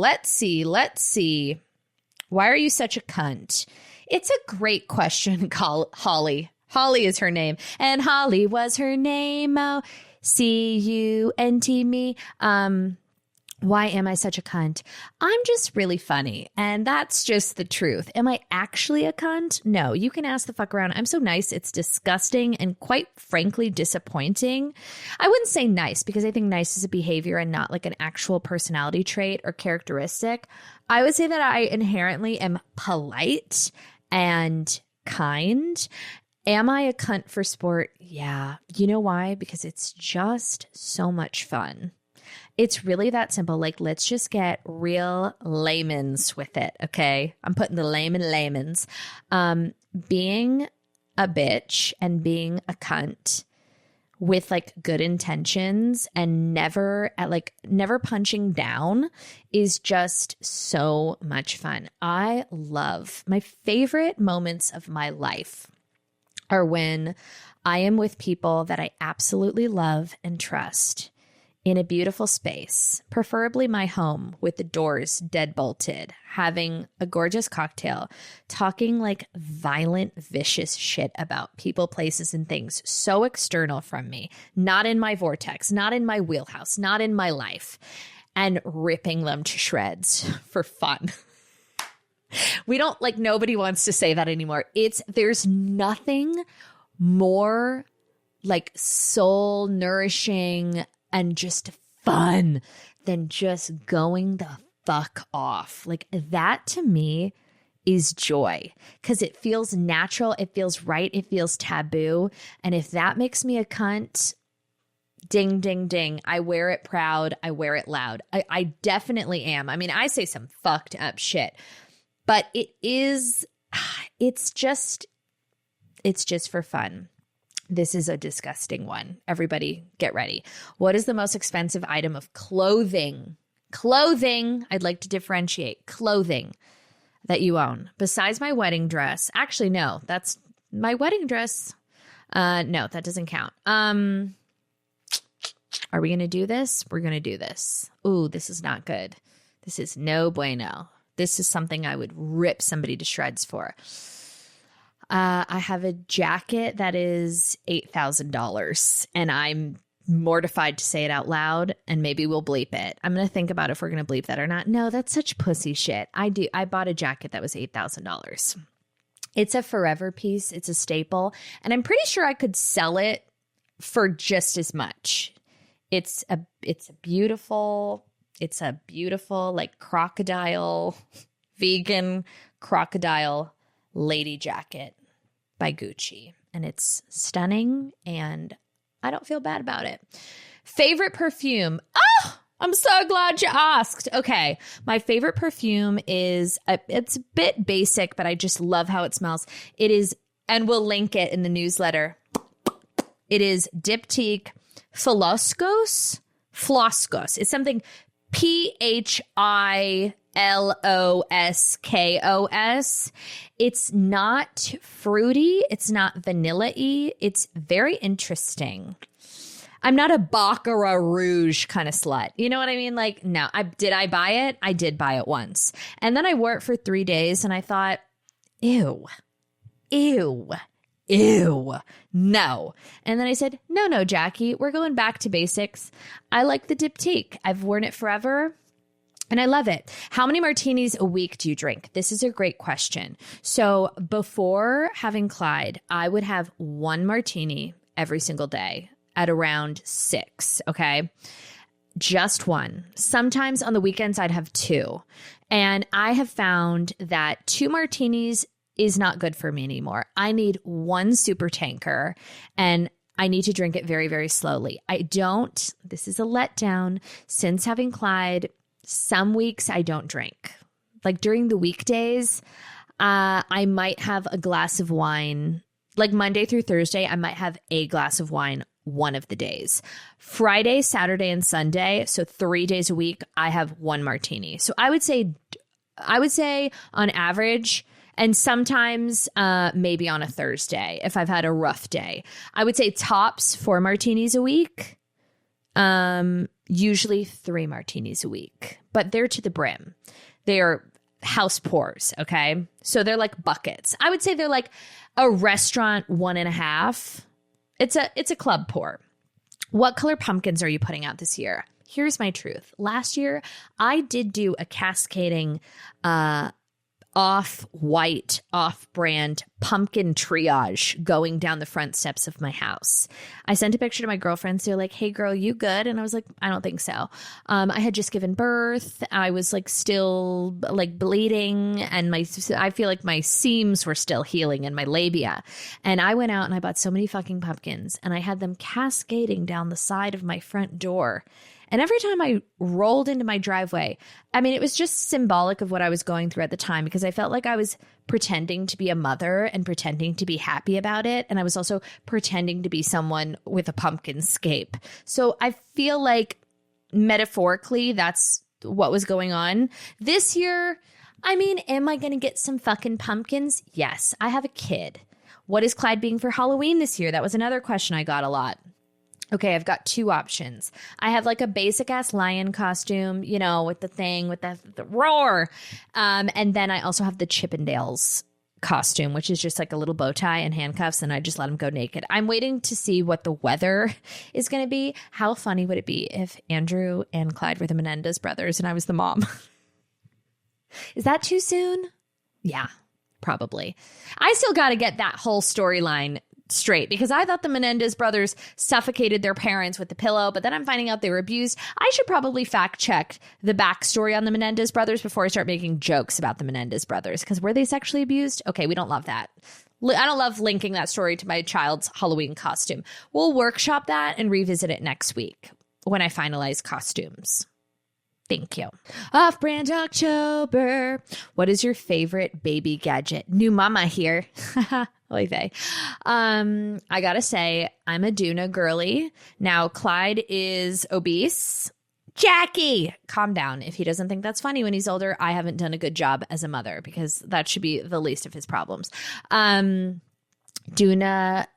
Why are you such a cunt? It's a great question, Holly. Holly is her name. And Holly was her name. Oh, C-U-N-T me. Why am I such a cunt? I'm just really funny. And that's just the truth. Am I actually a cunt? No, you can ask the fuck around. I'm so nice. It's disgusting and quite frankly disappointing. I wouldn't say nice, because I think nice is a behavior and not like an actual personality trait or characteristic. I would say that I inherently am polite and kind. Am I a cunt for sport? Yeah. You know why? Because it's just so much fun. It's really that simple. Like, let's just get real layman's with it, okay? I'm putting the layman's. Being a bitch and being a cunt with like good intentions and never punching down is just so much fun. I love my favorite moments of my life are when I am with people that I absolutely love and trust in a beautiful space, preferably my home with the doors dead bolted, having a gorgeous cocktail, talking like violent, vicious shit about people, places, and things so external from me, not in my vortex, not in my wheelhouse, not in my life, and ripping them to shreds for fun. We don't like, nobody wants to say that anymore. There's nothing more like soul nourishing and just fun than just going the fuck off. Like, that to me is joy, because it feels natural. It feels right. It feels taboo. And if that makes me a cunt, ding, ding, ding. I wear it proud. I wear it loud. I definitely am. I mean, I say some fucked up shit. But it's just for fun. This is a disgusting one. Everybody get ready. What is the most expensive item of clothing? Clothing. I'd like to differentiate. Clothing that you own. Besides my wedding dress. Actually, no. That's my wedding dress. No, that doesn't count. Are we going to do this? We're going to do this. Ooh, this is not good. This is no bueno. This is something I would rip somebody to shreds for. I have a jacket that is $8,000 and I'm mortified to say it out loud, and maybe we'll bleep it. I'm going to think about if we're going to bleep that or not. No, that's such pussy shit. I bought a jacket that was $8,000. It's a forever piece. It's a staple. And I'm pretty sure I could sell it for just as much. It's a beautiful like crocodile, vegan crocodile lady jacket by Gucci. And it's stunning and I don't feel bad about it. Favorite perfume. Oh, I'm so glad you asked. Okay. My favorite perfume is, it's a bit basic, but I just love how it smells. It is, and we'll link it in the newsletter. It is Diptyque Floskos. It's something Philloskos. It's not fruity. It's not vanilla-y. It's very interesting. I'm not a Baccarat Rouge kind of slut. You know what I mean? Like, no. Did I buy it? I did buy it once. And then I wore it for 3 days and I thought, ew. No. And then I said, no, Jackie, we're going back to basics. I like the Diptyque. I've worn it forever. And I love it. How many martinis a week do you drink? This is a great question. So before having Clyde, I would have 1 martini every single day at around 6. Okay. Just 1. Sometimes on the weekends, I'd have 2. And I have found that 2 martinis is not good for me anymore. I need 1 super tanker and I need to drink it very, very slowly. This is a letdown. Since having Clyde, some weeks I don't drink. Like during the weekdays, I might have a glass of wine. Like Monday through Thursday, I might have a glass of wine one of the days. Friday, Saturday, and Sunday, so 3 days a week, I have 1 martini. So I would say on average, and sometimes maybe on a Thursday if I've had a rough day, I would say tops 4 martinis a week. Usually 3 martinis a week, but they're to the brim. They are house pours. Okay. So they're like buckets. I would say they're like a restaurant 1.5. It's a club pour. What color pumpkins are you putting out this year? Here's my truth. Last year, I did do a cascading, off-white, off-brand pumpkin triage going down the front steps of my house. I sent a picture to my girlfriends. They're like, hey, girl, you good? And I was like, I don't think so. I had just given birth. I was like still like bleeding and I feel like my seams were still healing in my labia. And I went out and I bought so many fucking pumpkins and I had them cascading down the side of my front door. And every time I rolled into my driveway, I mean, it was just symbolic of what I was going through at the time because I felt like I was pretending to be a mother and pretending to be happy about it. And I was also pretending to be someone with a pumpkin scape. So I feel like metaphorically, that's what was going on. This year, I mean, am I going to get some fucking pumpkins? Yes, I have a kid. What is Clyde being for Halloween this year? That was another question I got a lot. Okay, I've got 2 options. I have like a basic ass lion costume, you know, with the thing, with the roar. And then I also have the Chippendales costume, which is just like a little bow tie and handcuffs. And I just let him go naked. I'm waiting to see what the weather is going to be. How funny would it be if Andrew and Clyde were the Menendez brothers and I was the mom? Is that too soon? Yeah, probably. I still got to get that whole storyline straight because I thought the Menendez brothers suffocated their parents with the pillow, but then I'm finding out they were abused. I should probably fact check the backstory on the Menendez brothers before I start making jokes about the Menendez brothers because were they sexually abused? Okay, we don't love that. I don't love linking that story to my child's Halloween costume. We'll workshop that and revisit it next week when I finalize costumes. Thank you. Off-brand October. What is your favorite baby gadget? New mama here. Oy vey. I gotta say, I'm a Doona girly. Now, Clyde is obese. Jackie, calm down. If he doesn't think that's funny when he's older, I haven't done a good job as a mother, because that should be the least of his problems. Doona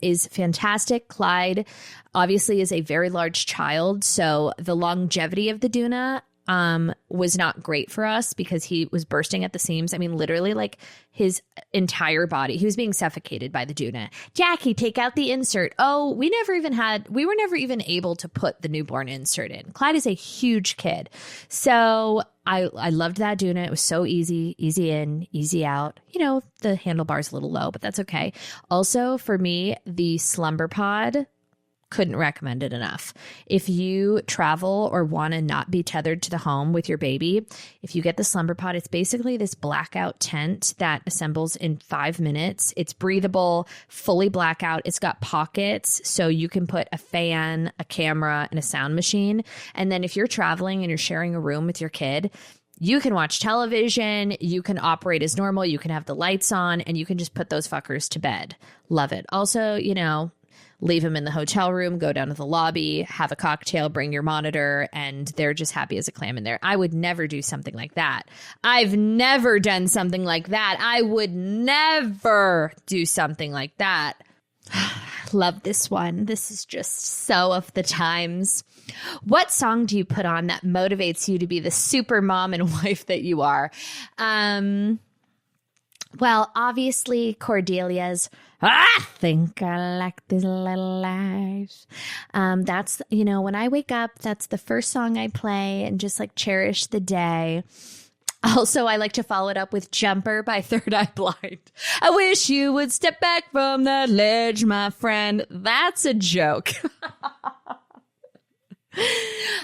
is fantastic. Clyde obviously is a very large child, so the longevity of the Doona was not great for us because he was bursting at the seams. I mean, literally, like, his entire body. He was being suffocated by the Doona. Jackie, take out the insert. Oh, we were never even able to put the newborn insert in. Clyde is a huge kid. So I loved that Doona. It was so easy in, easy out. You know, the handlebar's a little low, but that's okay. Also, for me, the Slumber Pod, couldn't recommend it enough. If you travel or want to not be tethered to the home with your baby, if you get the Slumber Pod, it's basically this blackout tent that assembles in 5 minutes. It's breathable, fully blackout. It's got pockets, so you can put a fan, a camera, and a sound machine. And then if you're traveling and you're sharing a room with your kid, you can watch television, you can operate as normal, you can have the lights on, and you can just put those fuckers to bed. Love it. Also, you know, leave them in the hotel room, go down to the lobby, have a cocktail, bring your monitor, and they're just happy as a clam in there. I would never do something like that. I've never done something like that. I would never do something like that. Love this one. This is just so of the times. What song do you put on that motivates you to be the super mom and wife that you are? Well, obviously, Cordelia's I think I like this little life. That's, you know, when I wake up, that's the first song I play and just like cherish the day. Also, I like to follow it up with Jumper by Third Eye Blind. I wish you would step back from that ledge, my friend. That's a joke.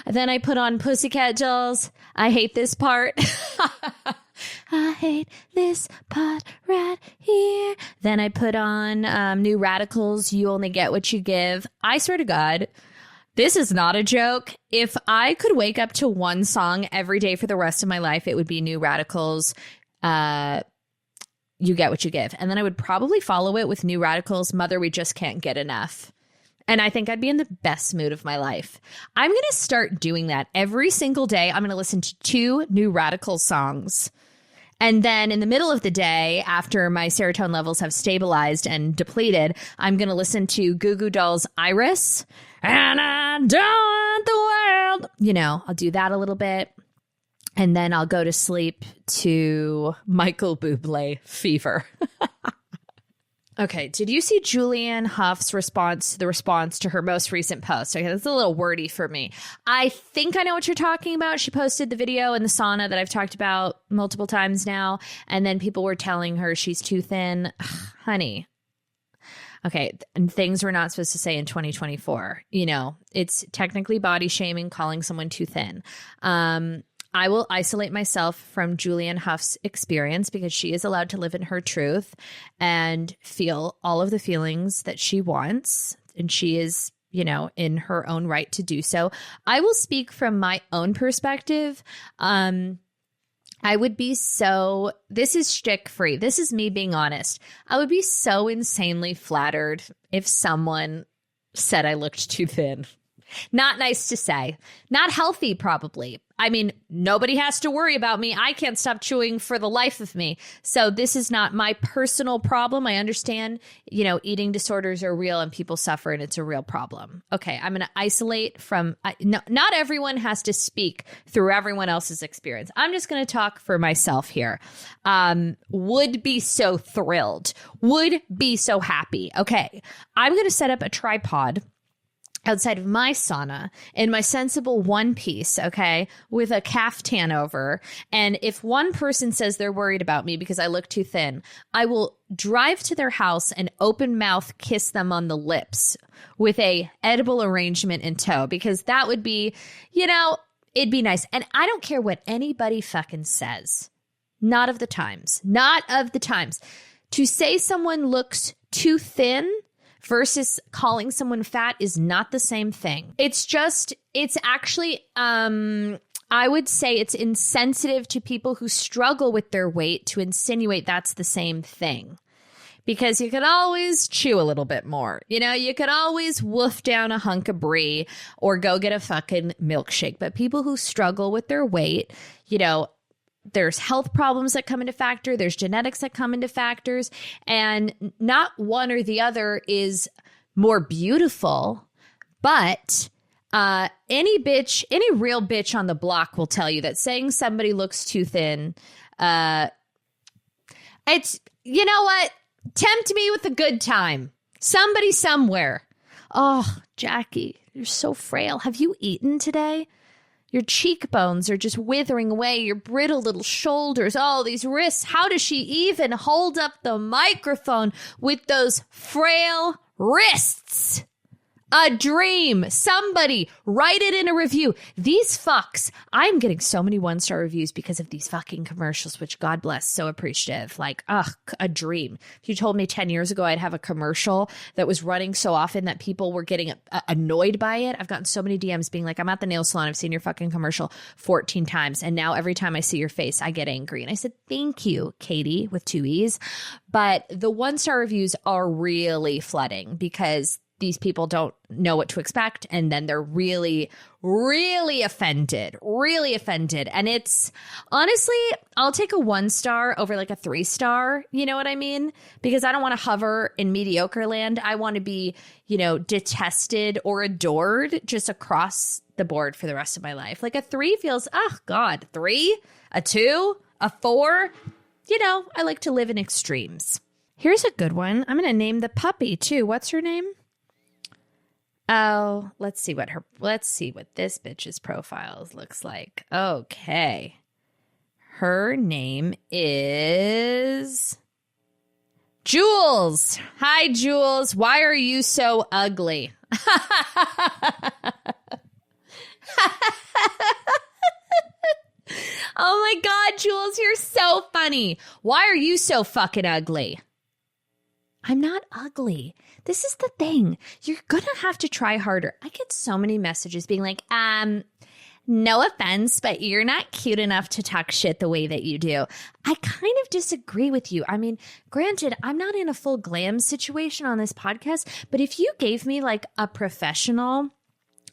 Then I put on Pussycat Dolls. I hate this part. I hate this part right here. Then I put on New Radicals, You Only Get What You Give. I swear to God, this is not a joke. If I could wake up to one song every day for the rest of my life, it would be New Radicals, You Get What You Give. And then I would probably follow it with New Radicals, Mother, We Just Can't Get Enough. And I think I'd be in the best mood of my life. I'm going to start doing that every single day. I'm going to listen to 2 New Radical songs. And then in the middle of the day, after my serotonin levels have stabilized and depleted, I'm going to listen to Goo Goo Dolls' Iris. And I don't want the world. You know, I'll do that a little bit. And then I'll go to sleep to Michael Bublé, Fever. Okay, did you see Julianne Hough's response to her most recent post? Okay, that's a little wordy for me. I think I know what you're talking about. She posted the video in the sauna that I've talked about multiple times now, and then people were telling her she's too thin. Ugh, honey. Okay, and things we're not supposed to say in 2024. You know, it's technically body shaming, calling someone too thin. I will isolate myself from Julianne Hough's experience because she is allowed to live in her truth and feel all of the feelings that she wants. And she is, you know, in her own right to do so. I will speak from my own perspective. I would be so, this is shtick free. This is me being honest. I would be so insanely flattered if someone said I looked too thin. Not nice to say. Not healthy, probably. I mean, nobody has to worry about me. I can't stop chewing for the life of me. So this is not my personal problem. I understand, you know, eating disorders are real and people suffer and it's a real problem. Okay, I'm going to isolate from, not everyone has to speak through everyone else's experience. I'm just going to talk for myself here. Would be so thrilled. Would be so happy. Okay, I'm going to set up a tripod outside of my sauna in my sensible one piece, okay, with a caftan over. And if one person says they're worried about me because I look too thin, I will drive to their house and open mouth kiss them on the lips with a edible arrangement in tow, because that would be, you know, it'd be nice. And I don't care what anybody fucking says. Not of the times. Not of the times. To say someone looks too thin versus calling someone fat is not the same thing. It's just, it's actually, I I would say it's insensitive to people who struggle with their weight to insinuate that's the same thing. Because you can always chew a little bit more. You know, you can always wolf down a hunk of brie or go get a fucking milkshake. But people who struggle with their weight, you know, there's health problems that come into factor. There's genetics that come into factors. And not one or the other is more beautiful. But any real bitch on the block will tell you that saying somebody looks too thin, it's, you know what? Tempt me with a good time. Somebody somewhere. Oh, Jackie, you're so frail. Have you eaten today? Your cheekbones are just withering away. Your brittle little shoulders. Oh, these wrists. How does she even hold up the microphone with those frail wrists? A dream. Somebody write it in a review. These fucks. I'm getting so many 1-star reviews because of these fucking commercials, which God bless, so appreciative. Like, a dream. If you told me 10 years ago I'd have a commercial that was running so often that people were getting annoyed by it. I've gotten so many DMs being like, I'm at the nail salon. I've seen your fucking commercial 14 times. And now every time I see your face, I get angry. And I said, thank you, Katie, with 2 E's. But the 1-star reviews are really flooding because these people don't know what to expect. And then they're really, really offended. And it's honestly, I'll take a 1-star over like a 3-star. You know what I mean? Because I don't want to hover in mediocre land. I want to be, you know, detested or adored just across the board for the rest of my life. Like a 3 feels, oh God, 3, a 2, a 4. You know, I like to live in extremes. Here's a good one. I'm going to name the puppy too. What's her name? Oh, let's see what this bitch's profile looks like. Okay. Her name is Jules. Hi, Jules. Why are you so ugly? Oh my God, Jules, you're so funny. Why are you so fucking ugly? I'm not ugly. This is the thing. You're going to have to try harder. I get so many messages being like, no offense, but you're not cute enough to talk shit the way that you do. I kind of disagree with you. I mean, granted, I'm not in a full glam situation on this podcast, but if you gave me like a professional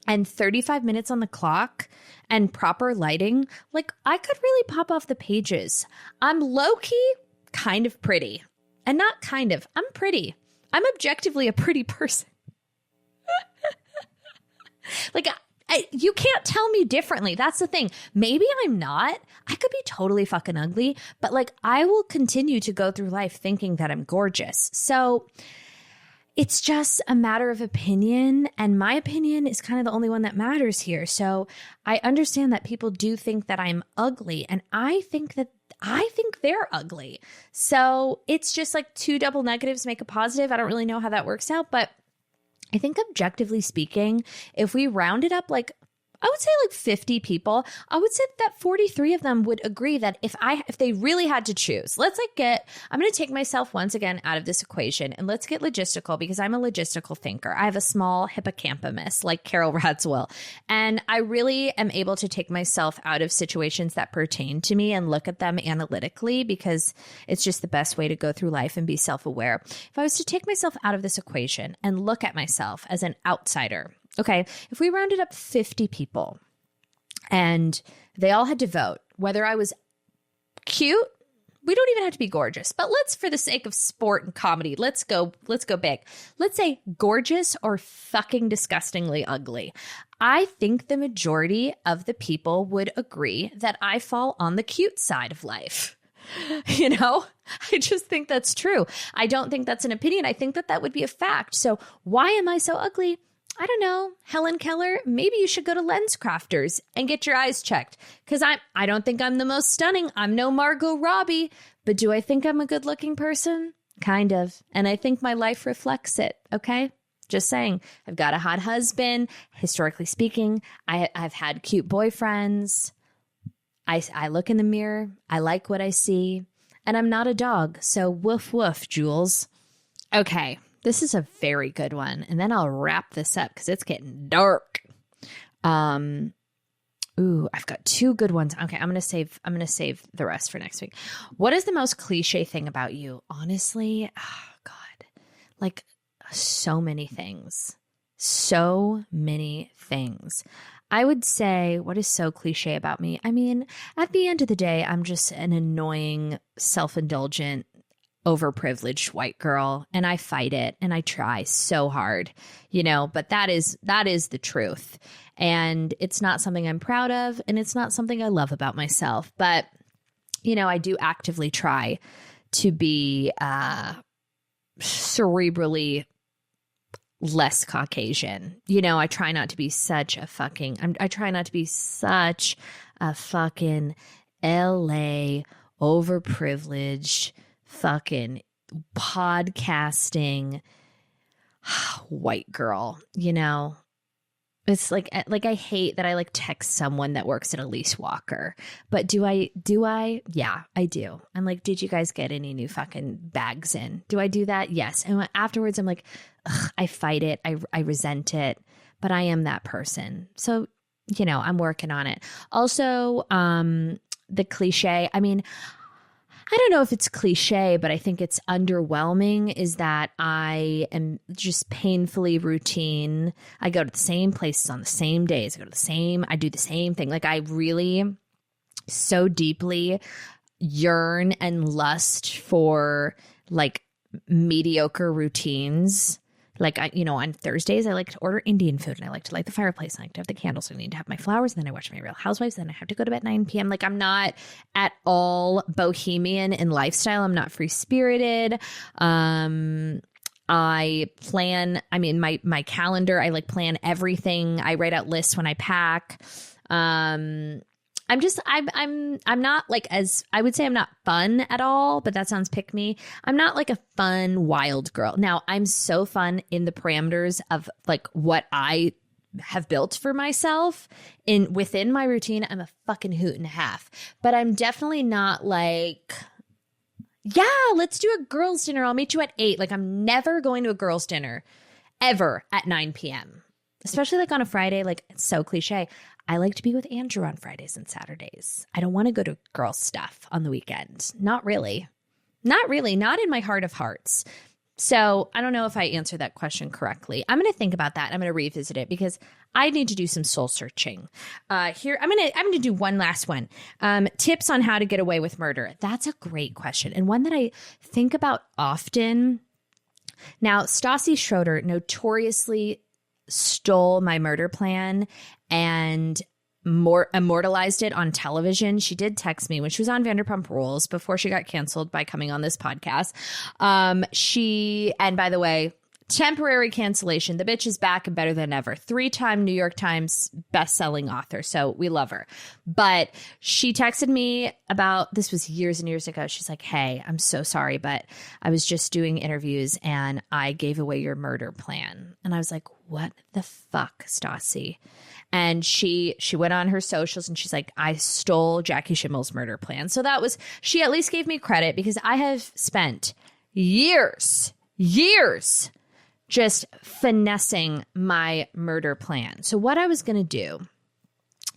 and 35 minutes on the clock and proper lighting, like I could really pop off the pages. I'm low-key kind of pretty. And not kind of. I'm pretty. I'm objectively a pretty person. Like, you can't tell me differently. That's the thing. Maybe I'm not. I could be totally fucking ugly. But, like, I will continue to go through life thinking that I'm gorgeous. So it's just a matter of opinion. And my opinion is kind of the only one that matters here. So I understand that people do think that I'm ugly. And I think they're ugly. So it's just like 2 double negatives make a positive. I don't really know how that works out, but I think objectively speaking, if we round it up like, I would say like 50 people, I would say that 43 of them would agree that if they really had to choose, I'm going to take myself once again out of this equation and let's get logistical because I'm a logistical thinker. I have a small hippocampus like Carol Radziwill, and I really am able to take myself out of situations that pertain to me and look at them analytically because it's just the best way to go through life and be self-aware. If I was to take myself out of this equation and look at myself as an outsider, okay, if we rounded up 50 people and they all had to vote, whether I was cute, we don't even have to be gorgeous, but let's, for the sake of sport and comedy, let's go big. Let's say gorgeous or fucking disgustingly ugly. I think the majority of the people would agree that I fall on the cute side of life. You know, I just think that's true. I don't think that's an opinion. I think that would be a fact. So why am I so ugly? I don't know, Helen Keller, maybe you should go to Lens Crafters and get your eyes checked. Because I don't think I'm the most stunning. I'm no Margot Robbie. But do I think I'm a good looking person? Kind of. And I think my life reflects it. Okay? Just saying. I've got a hot husband. Historically speaking, I've had cute boyfriends. I look in the mirror. I like what I see. And I'm not a dog. So woof woof, Jules. Okay. This is a very good one. And then I'll wrap this up because it's getting dark. Ooh, I've got two good ones. Okay, I'm gonna save the rest for next week. What is the most cliche thing about you? Honestly, oh God, like so many things. So many things. I would say what is so cliche about me? I mean, at the end of the day, I'm just an annoying, self-indulgent, overprivileged white girl, and I fight it and I try so hard, but that is the truth. And it's not something I'm proud of, and it's not something I love about myself. But, I do actively try to be cerebrally less Caucasian. I try not to be such a fucking LA overprivileged fucking podcasting white girl. It's like I hate that I text someone that works at Elise Walker. But do I? Yeah, I do. I'm like, did you guys get any new fucking bags in? Do I do that? Yes. And afterwards I'm like, ugh, I fight it. I resent it, but I am that person. So, I'm working on it. Also, the cliche, I mean, I don't know if it's cliche, but I think it's underwhelming, is that I am just painfully routine. I go to the same places on the same days. I do the same thing. I really so deeply yearn and lust for mediocre routines. On Thursdays, I like to order Indian food, and I like to light the fireplace. I like to have the candles. I need to have my flowers, and then I watch my Real Housewives. Then I have to go to bed at 9 p.m. I'm not at all bohemian in lifestyle. I'm not free spirited. I plan. I mean, my calendar. I plan everything. I write out lists when I pack. I'm not as I would say I'm not fun at all, but that sounds pick me. I'm not a fun wild girl. Now, I'm so fun in the parameters of what I have built for myself within my routine. I'm a fucking hoot and a half, but I'm definitely not yeah, let's do a girls' dinner. I'll meet you at 8. I'm never going to a girls' dinner ever at 9 p.m. Especially on a Friday. It's so cliche. I like to be with Andrew on Fridays and Saturdays. I don't want to go to girl stuff on the weekend. Not really. Not in my heart of hearts. So I don't know if I answered that question correctly. I'm going to think about that. I'm going to revisit it because I need to do some soul searching. Here, I'm going to do one last one. Tips on how to get away with murder. That's a great question, and one that I think about often. Now, Stassi Schroeder notoriously stole my murder plan and immortalized it on television. She did text me when she was on Vanderpump Rules before she got canceled by coming on this podcast. And by the way, temporary cancellation. The bitch is back and better than ever. 3-time New York Times best-selling author. So we love her. But she texted me this was years and years ago. She's like, hey, I'm so sorry, but I was just doing interviews and I gave away your murder plan. And I was like, what the fuck, Stassi? And she went on her socials and she's like, I stole Jackie Schimmel's murder plan. So she at least gave me credit, because I have spent years just finessing my murder plan. So what I was going to do,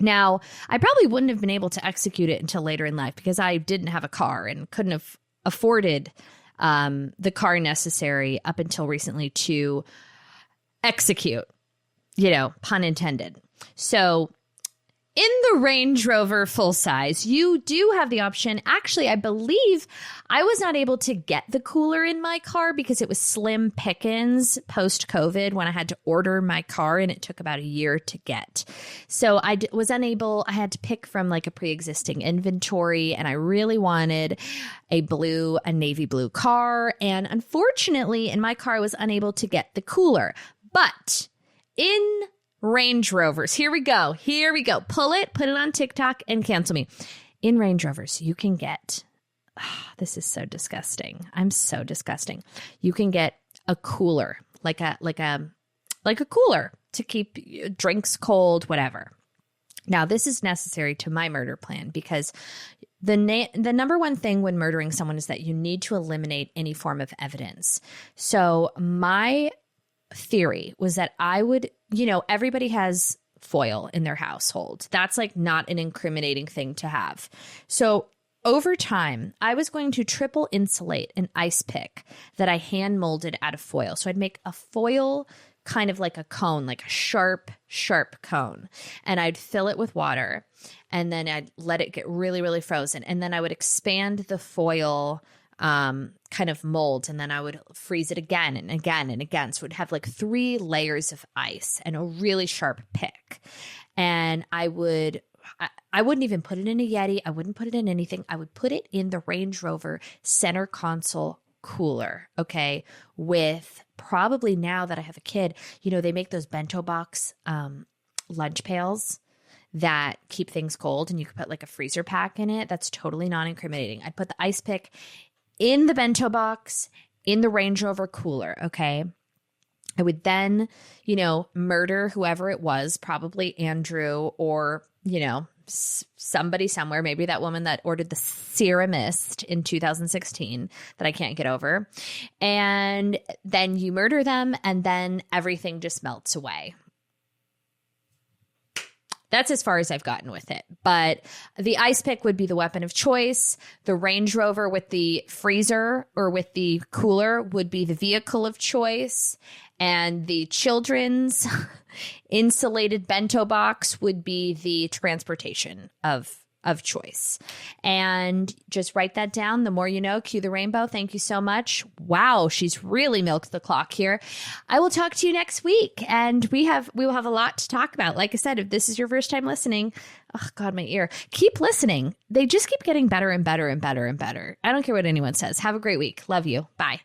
now, I probably wouldn't have been able to execute it until later in life because I didn't have a car and couldn't have afforded the car necessary up until recently to execute, pun intended. So in the Range Rover full size, you do have the option. Actually, I believe I was not able to get the cooler in my car because it was slim pickings post-COVID when I had to order my car, and it took about a year to get. So I was unable. I had to pick from a pre-existing inventory, and I really wanted a navy blue car. And unfortunately, in my car, I was unable to get the cooler. But in Range Rovers, here we go. Pull it, put it on TikTok, and cancel me. In Range Rovers, you can get, this is so disgusting. I'm so disgusting. You can get a cooler, like a cooler to keep drinks cold, whatever. Now, this is necessary to my murder plan because the number one thing when murdering someone is that you need to eliminate any form of evidence. So my theory was that I would, everybody has foil in their household. That's like not an incriminating thing to have. So over time, I was going to triple insulate an ice pick that I hand molded out of foil. So I'd make a foil kind of like a cone, like a sharp, sharp cone. And I'd fill it with water, and then I'd let it get really, really frozen. And then I would expand the foil kind of mold, and then I would freeze it again and again and again. So it'd have like 3 layers of ice and a really sharp pick. And I wouldn't even put it in a Yeti. I wouldn't put it in anything. I would put it in the Range Rover center console cooler, okay, with probably, now that I have a kid, you know, they make those bento box lunch pails that keep things cold, and you could put like a freezer pack in it. That's totally non-incriminating. I'd put the ice pick in the bento box in the Range Rover cooler, okay? I would then, you know, murder whoever it was, probably Andrew or, you know, somebody somewhere, maybe that woman that ordered the Ceramist in 2016 that I can't get over. And then you murder them, and then everything just melts away. That's as far as I've gotten with it. But the ice pick would be the weapon of choice. The Range Rover with the freezer or with the cooler would be the vehicle of choice. And the children's insulated bento box would be the transportation of choice. And just write that down. The more you know, cue the rainbow. Thank you so much. Wow, she's really milked the clock here. I will talk to you next week, and we will have a lot to talk about. Like I said, if this is your first time listening, oh God, my ear. Keep listening. They just keep getting better and better and better and better. I don't care what anyone says. Have a great week. Love you. Bye.